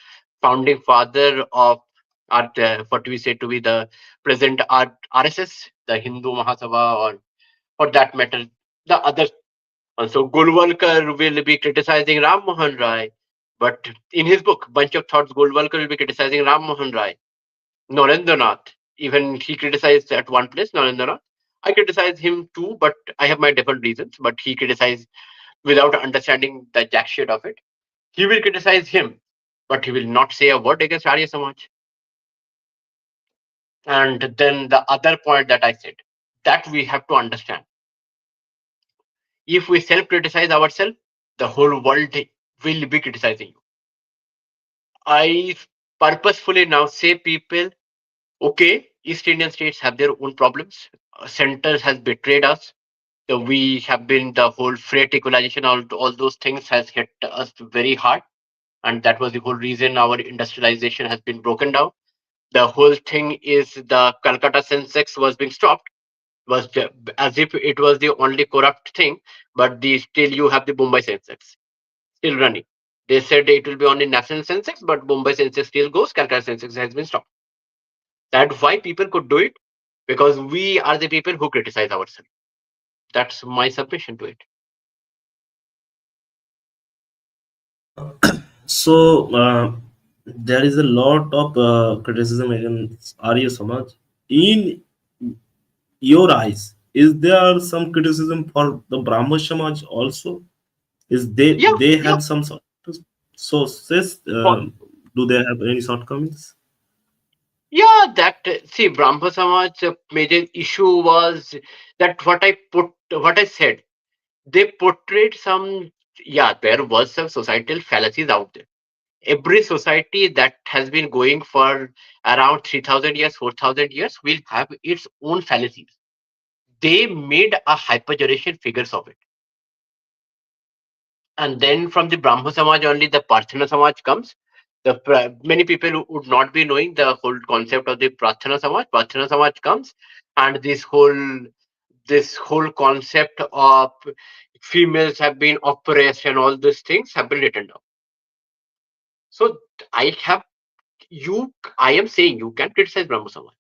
founding father of what we say to be the present RSS, the Hindu Mahasabha, or for that matter, the other. Also, Golwalkar will be criticizing Ram Mohan Rai, but in his book, Bunch of Thoughts, Golwalkar will be criticizing Ram Mohan Rai. Narendranath, even he criticized at one place, Narendranath. I criticize him too, but I have my different reasons. But he criticized without understanding the jack shit of it. He will criticize him, but he will not say a word against Arya Samaj. And then the other point that I said, that we have to understand. If we self criticize ourselves, the whole world will be criticizing you. I purposefully now say people, okay, East Indian states have their own problems. Center has betrayed us. So we have been the whole freight equalization, all those things has hit us very hard. And that was the whole reason our industrialization has been broken down. The whole thing is the Calcutta Sensex was being stopped, was as if it was the only corrupt thing, but still you have the Mumbai Sensex still running. They said it will be on the national Sensex, but Mumbai Sensex still goes. Calcutta Sensex has been stopped. That's why people could do it, because we are the people who criticize ourselves. That's my submission to it. So there is a lot of criticism against Arya Samaj. In your eyes, is there some criticism for the Brahma Samaj also? Is Yeah, they yeah. had some sort of sources? For, Do they have any shortcomings? yeah, that see, Brahma Samaj major issue was that what I said, they portrayed some. Yeah, there was some societal fallacies out there. Every society that has been going for around 3,000 years, 4,000 years will have its own fallacies. They made a hypergeneration figures of it. And then from the Brahma Samaj only the Prarthana Samaj comes. Many people would not be knowing the whole concept of the Prarthana Samaj. Prarthana Samaj comes, and this whole concept of females have been oppressed and all these things have been written down. So I have I am saying you can criticize Brahma Samaj.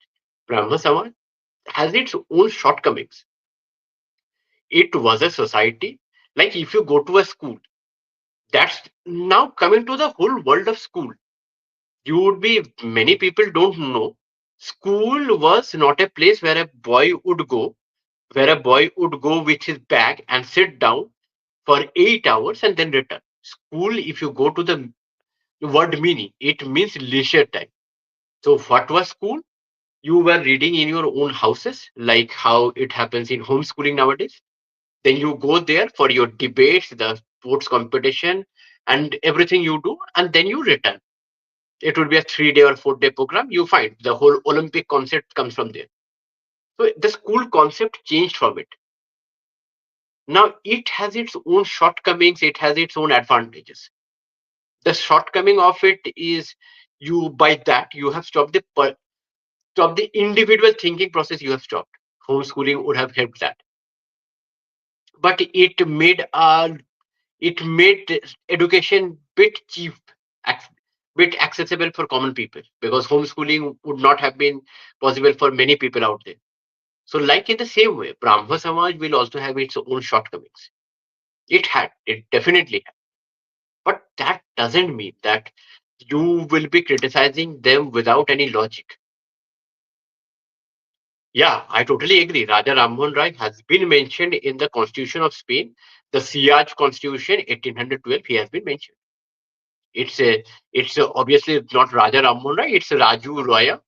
Brahma Samaj has its own shortcomings. It was a society, like if you go to a school, that's now coming to the whole world of school. You would be, many people don't know, school was not a place where a boy would go with his bag and sit down for 8 hours and then return. School, if you go to the word meaning, it means leisure time. So what was school? You were reading in your own houses, like how it happens in homeschooling nowadays. Then you go there for your debates, the sports competition, and everything you do, and then you return. It would be a 3 day or 4 day program. You find the whole Olympic concept comes from there. So the school concept changed from it. Now it has its own shortcomings, it has its own advantages. The shortcoming of it is, you by that you have stopped the individual thinking process, you have stopped. Homeschooling would have helped that. But it made education bit cheap, ac- bit accessible for common people, because homeschooling would not have been possible for many people out there. So, like in the same way, Brahma Samaj will also have its own shortcomings. It definitely had. But that doesn't mean that you will be criticizing them without any logic. Yeah, I totally agree. Raja Rammohn Roy has been mentioned in the Constitution of Spain, the Siage Constitution, 1812. He has been mentioned. It's obviously not Raja Rammohn Roy. It's Raju Roya,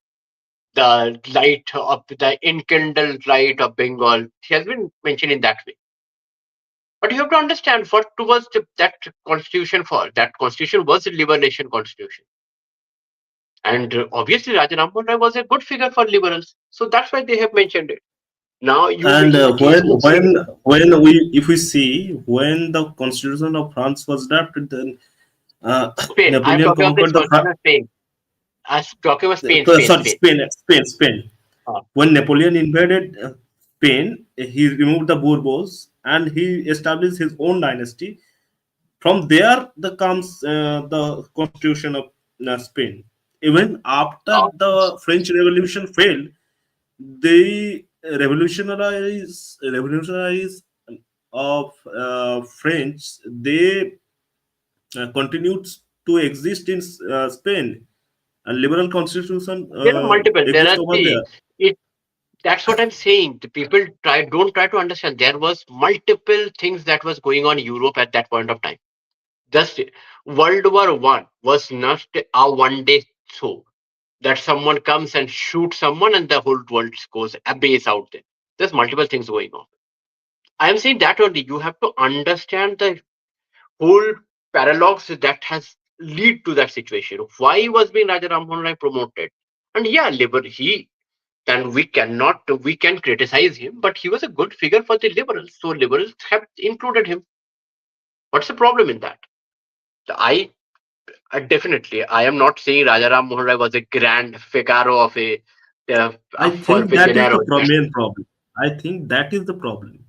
the light of the enkindled light of Bengal. He has been mentioned in that way. But you have to understand what was that constitution for. That constitution was a liberation constitution. And obviously, Raja Rammohn Roy was a good figure for liberals. So that's why they have mentioned it. Now And you would say when we if we see when the Constitution of France was drafted, then Spain. I'm Napoleon talking of this conquered the constitution of Spain. I'm talking of Spain, sorry, Spain. Spain. Uh, When Napoleon invaded Spain, he removed the Bourbons and he established his own dynasty. From there, the comes the Constitution of Spain. Even after uh, the French Revolution failed, the revolutionaries of French, they continued to exist in Spain. A liberal constitution there are multiple. There exists are over see. there. It That's what I'm saying. The people don't try to understand. There was multiple things that was going on in Europe at that point of time. Just World War I was not a one day show that someone comes and shoots someone and the whole world goes abyss out there. There's multiple things going on. I'm saying that only you have to understand the whole paradox that has lead to that situation. Why was being Raja Rammohn Roy promoted? And yeah, he then we can criticize him, but he was a good figure for the liberals. So liberals have included him. What's the problem in that? I definitely I am not saying Raja Ram Mohan Roy was a grand Figaro of I for think that is the Visionero. main problem. I think that is the problem.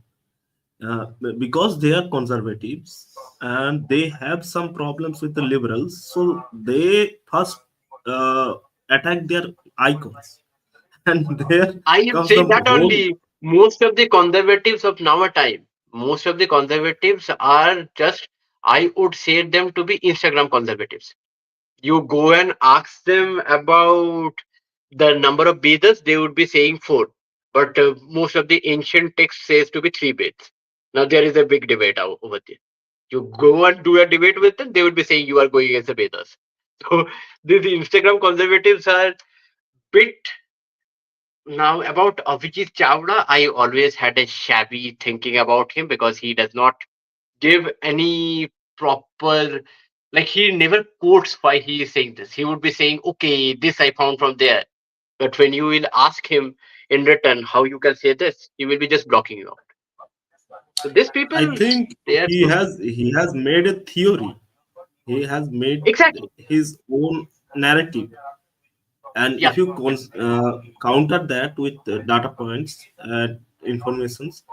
Uh, because they are conservatives and they have some problems with the liberals, so they first uh, attack their icons, and there I am comes the saying that whole. only most of the conservatives of now time, most of the conservatives are just I would say them to be Instagram conservatives. You go and ask them about the number of Vedas, they would be saying four. But most of the ancient text says to be three Vedas. Now there is a big debate over there. You go and do a debate with them, they would be saying you are going against the Vedas. So these Instagram conservatives are bit now about Avijit Chawla. I always had a shabby thinking about him because he does not give any proper like he never quotes why he is saying this. He would be saying, okay, this I found from there. But when you will ask him in return how you can say this, he will be just blocking you out. So these I people, think they are he has made a theory. He has made exactly. his own narrative, and Yeah. if you counter that with data points and informations,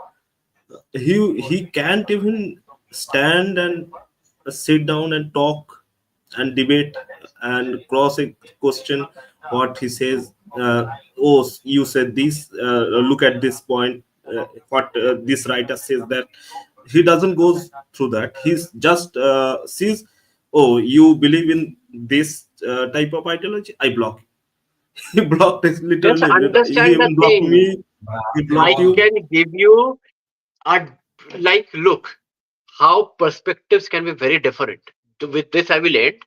he can't even stand and sit down and talk and debate and cross a question what he says. Oh, you said this, look at this point, what this writer says, that he doesn't go through that. He's just sees, oh, you believe in this type of ideology, I block you. He blocked us Just literally. He understand the even blocked thing. me. He blocked I you. can give you a like look how perspectives can be very different. With this, I will end.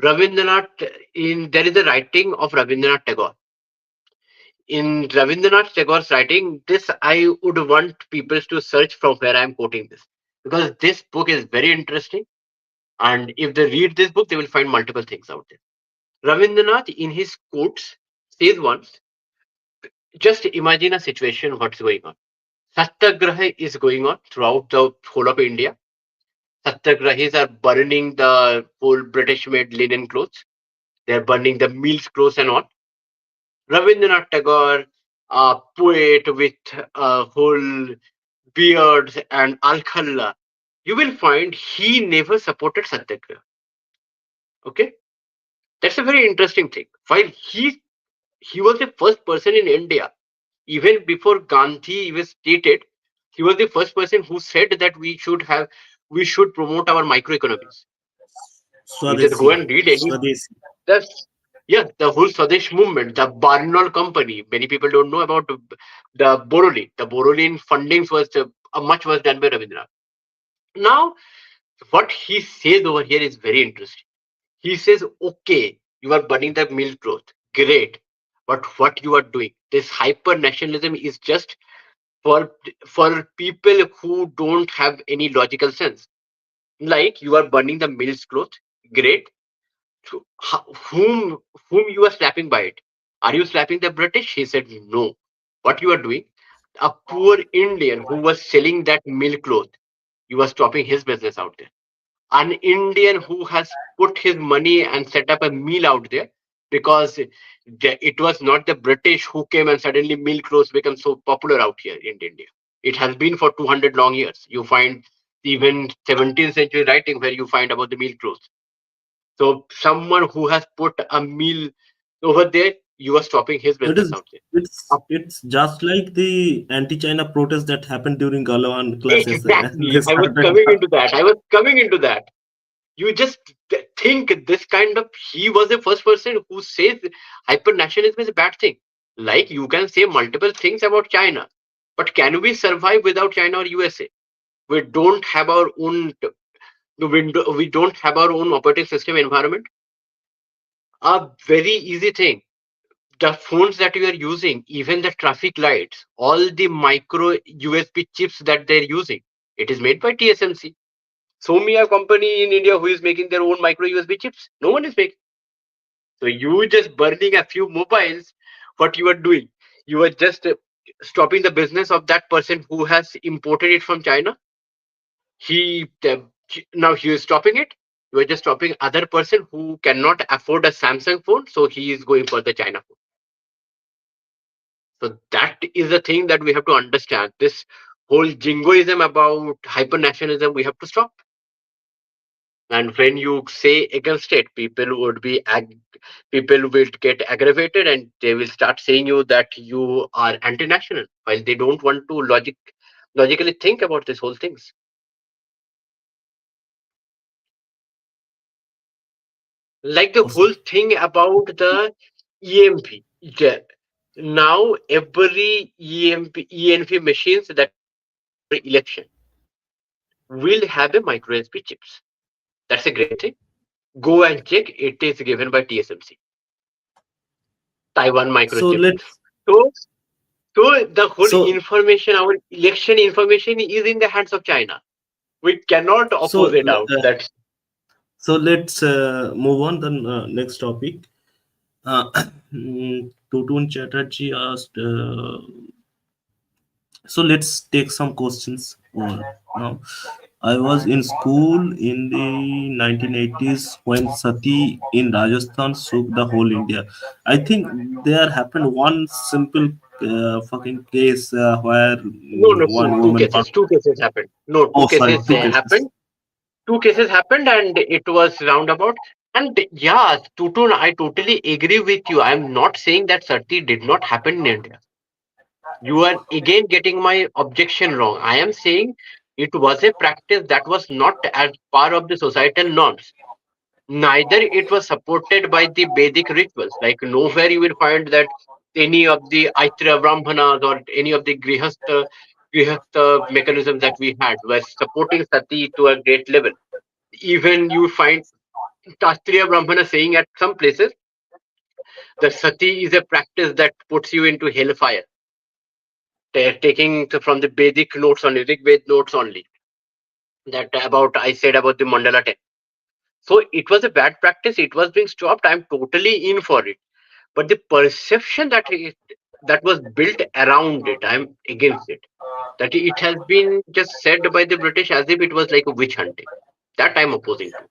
Rabindranath, in there is a writing of Rabindranath Tagore. In Rabindranath Tagore's writing, this I would want people to search from where I am quoting this because this book is very interesting. And if they read this book, they will find multiple things out there. Rabindranath, in his quotes, says once, just imagine a situation what's going on. Satyagraha is going on throughout the whole of India. Satyagrahis are burning the whole British made linen clothes. They're burning the mills clothes and all. Rabindranath Tagore, a poet with a whole beards and alkhalla, you will find he never supported Satyagraha. Okay, that's a very interesting thing. While he was the first person in India Even before Gandhi was stated, he was the first person who said that we should promote our microeconomies. You just Swadeshi. go and read any Swadeshi. that's yeah, the whole Swadesh movement, the Barnol company. Many people don't know about the Borolin. The Borolin fundings was much was done by Rabindranath. Now, what he says over here is very interesting. He says, okay, you are burning the milk growth. Great. But what you are doing, this hyper nationalism is just for people who don't have any logical sense. Like you are burning the milk growth. Great. So, whom you are slapping by it? Are you slapping the British? He said, no. What you are doing? A poor Indian who was selling that milk cloth, you are stopping his business out there. An Indian who has put his money and set up a mill out there because it was not the British who came and suddenly milk clothes become so popular out here in India. It has been for 200 long years. You find even 17th century writing where you find about the milk clothes. So someone who has put a mill over there, you are stopping his It business is. out there. It's just like the anti-China protest that happened during Galawan classes. Exactly. They I was started. coming into that. I was coming into that. You just think this kind of, he was the first person who says hyper nationalism is a bad thing. Like you can say multiple things about China, but can we survive without China or USA? We don't have our own window. We don't have our own operating system environment. A very easy thing. The phones that we are using, even the traffic lights, all the micro USB chips that they're using, it is made by TSMC. Show me a company in India who is making their own micro USB chips. No one is making. So you just burning a few mobiles, what you are doing? You are just stopping the business of that person who has imported it from China. Now he is stopping it. You are just stopping other person who cannot afford a Samsung phone, so he is going for the China phone. So that is the thing that we have to understand. This whole jingoism about hyper nationalism, we have to stop. And when you say against it, people will get aggravated and they will start saying you that you are anti-national, while they don't want to logically think about this whole things. Like the whole thing about the EMP. Yeah. Now every EMP machines that is used for election will have a micro USB chips. That's a great thing. Go and check. It is given by TSMC, Taiwan So microchip. let's. So So the whole So information, our election information is in the hands of China. We cannot oppose so it out. That's so let's move on. Then next topic. Tutun Chatterjee asked. So let's take some questions over now. I was in school in the 1980s when Sati in Rajasthan shook the whole India. I think there happened one simple fucking case where no, one two woman. cases. Two cases happened. No, two Oh, sorry, cases two happened. cases. Two cases happened, and it was roundabout. And yeah, Tutun, I totally agree with you. I'm not saying that Sati did not happen in India. You are again getting my objection wrong. I am saying it was a practice that was not as part of the societal norms. Neither it was supported by the Vedic rituals. Like nowhere you will find that any of the Aitra Brahmanas or any of the Grihastha mechanisms that we had was supporting Sati to a great level. Even you find Shastriya Brahmana saying at some places that Sati is a practice that puts you into hellfire. They're taking from the Vedic notes only, Rig Ved notes only. That about I said about the Mandala 10. So it was a bad practice. It was being stopped. I'm totally in for it. But the perception that was built around it, I'm against it. That it has been just said by the British as if it was like a witch hunting. That I'm opposing to.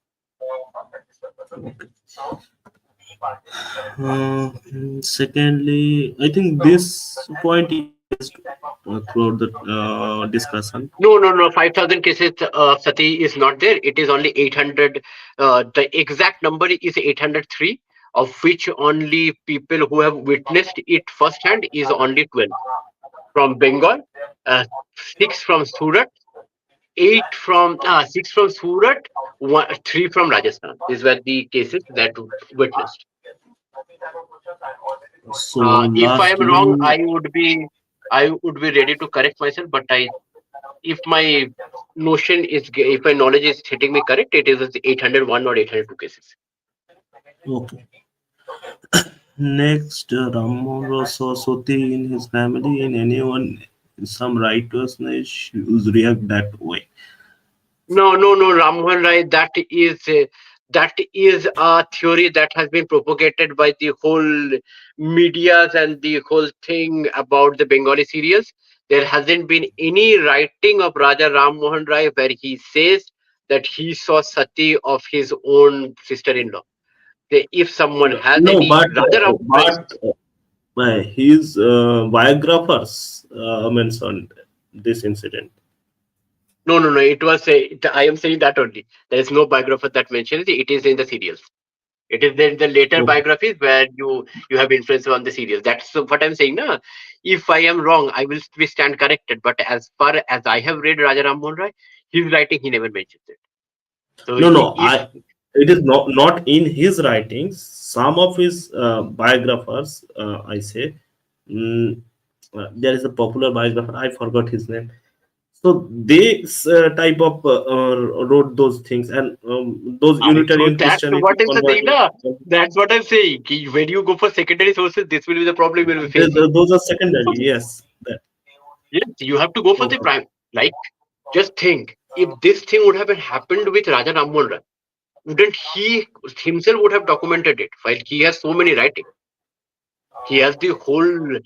Secondly, I think this point is raised throughout the discussion. No. 5,000 cases Sati is not there. It is only 800. The exact number is 803. of which only people who have witnessed it firsthand is only 12 from Bengal, uh, 6 from Surat, 6 from Surat, 3 from Rajasthan. These were the cases that witnessed. So If I am wrong, lastly, I would be ready to correct myself. But if my if my knowledge is hitting me correct, it is 801 or 802 cases. okay. Next, Rammohan saw Sati in his family, and anyone, some righteousness should react that way. No, no, no, Rammohan Rai. That is a theory that has been propagated by the whole medias and the whole thing about the Bengali serials. There hasn't been any writing of Raja Rammohan Rai where he says that he saw Sati of his own sister-in-law. If someone has No, any but Raja Rammohan Rai, his biographers mentioned this incident. no, no, no. It was I am saying that only. There is no biographer that mentions it. It is in the serials. It is in the later Okay. biographies where you have influence on the serials. That's what I'm saying. No, if I am wrong, I will be stand corrected. But as far as I have read Raja Rammohan Rai, his writing he never mentions it. So No, no, if it is not in his writings. Some of his biographers, I say, mm, there is a popular biographer. I forgot his name. So they type of wrote those things, and those so Unitarian that's Christianity what is the thing. converted. No, that's what I'm saying. When you go for secondary sources, this will be the problem you'll be facing. Those are secondary. Yes. That, Yes, you have to go for the okay. prime. Like, just think if this thing would have happened with Raja Rammohan Rai, wouldn't he himself would have documented it? While he has so many writings, he has the whole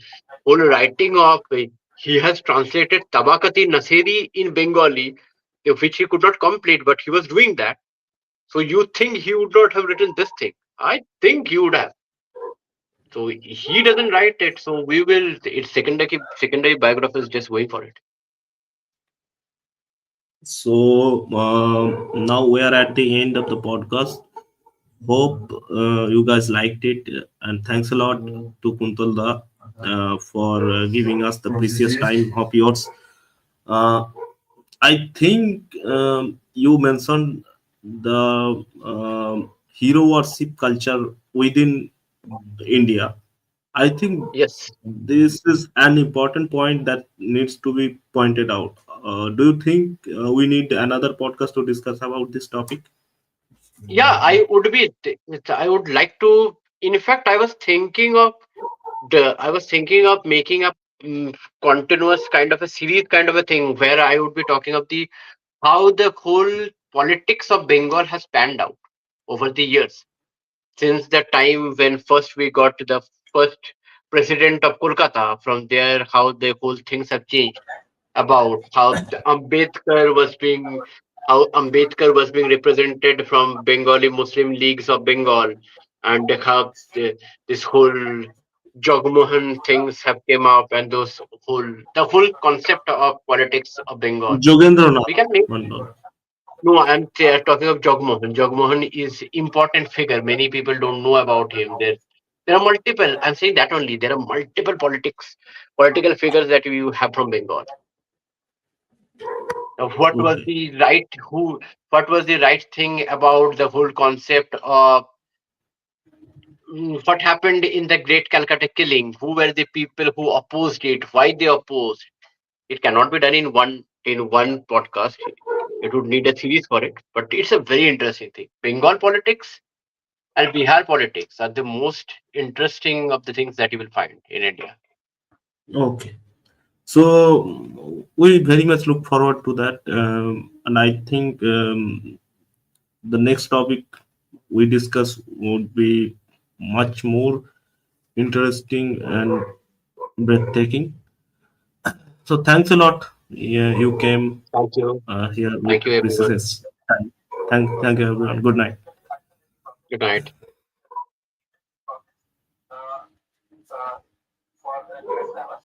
writing of. He has translated Tabakati Naseri in Bengali, which he could not complete, but he was doing that. So you think he would not have written this thing? I think he would have. So he doesn't write it. So we will. It's secondary biographers just wait for it. So now we are at the end of the podcast. Hope you guys liked it, and thanks a lot to Kuntal for giving us the precious time of yours. Uh, I think you mentioned the hero worship culture within India. I think Yes. this is an important point that needs to be pointed out. Do you think we need another podcast to discuss about this topic? Yeah, I would like to. In fact, I was thinking of making a continuous kind of a series kind of a thing where I would be talking of the how the whole politics of Bengal has panned out over the years since the time when first we got to the first president of Kolkata. From there, how the whole things have changed about how Ambedkar was being represented from Bengali Muslim Leagues of Bengal, and how this whole Jagmohan things have came up, and the whole concept of politics of Bengal. We Jogendranath can make Mandal. no. I'm talking of Jagmohan. Jagmohan is important figure. Many people don't know about him. There are multiple. I'm saying that only. There are multiple political figures that you have from Bengal. What was Okay. the what was the right thing about the whole concept of what happened in the Great Calcutta killing? Who were the people who opposed it? Why they opposed? It cannot be done in one podcast. It would need a series for it, but it's a very interesting thing. Bengal politics and Bihar politics are the most interesting of the things that you will find in India. Okay. So we very much look forward to that, and I think the next topic we discuss would be much more interesting and breathtaking. So thanks a lot. Yeah, you came Thank you. here with Thank you, everyone. precious time. Thank you, everyone. Good night. Good night.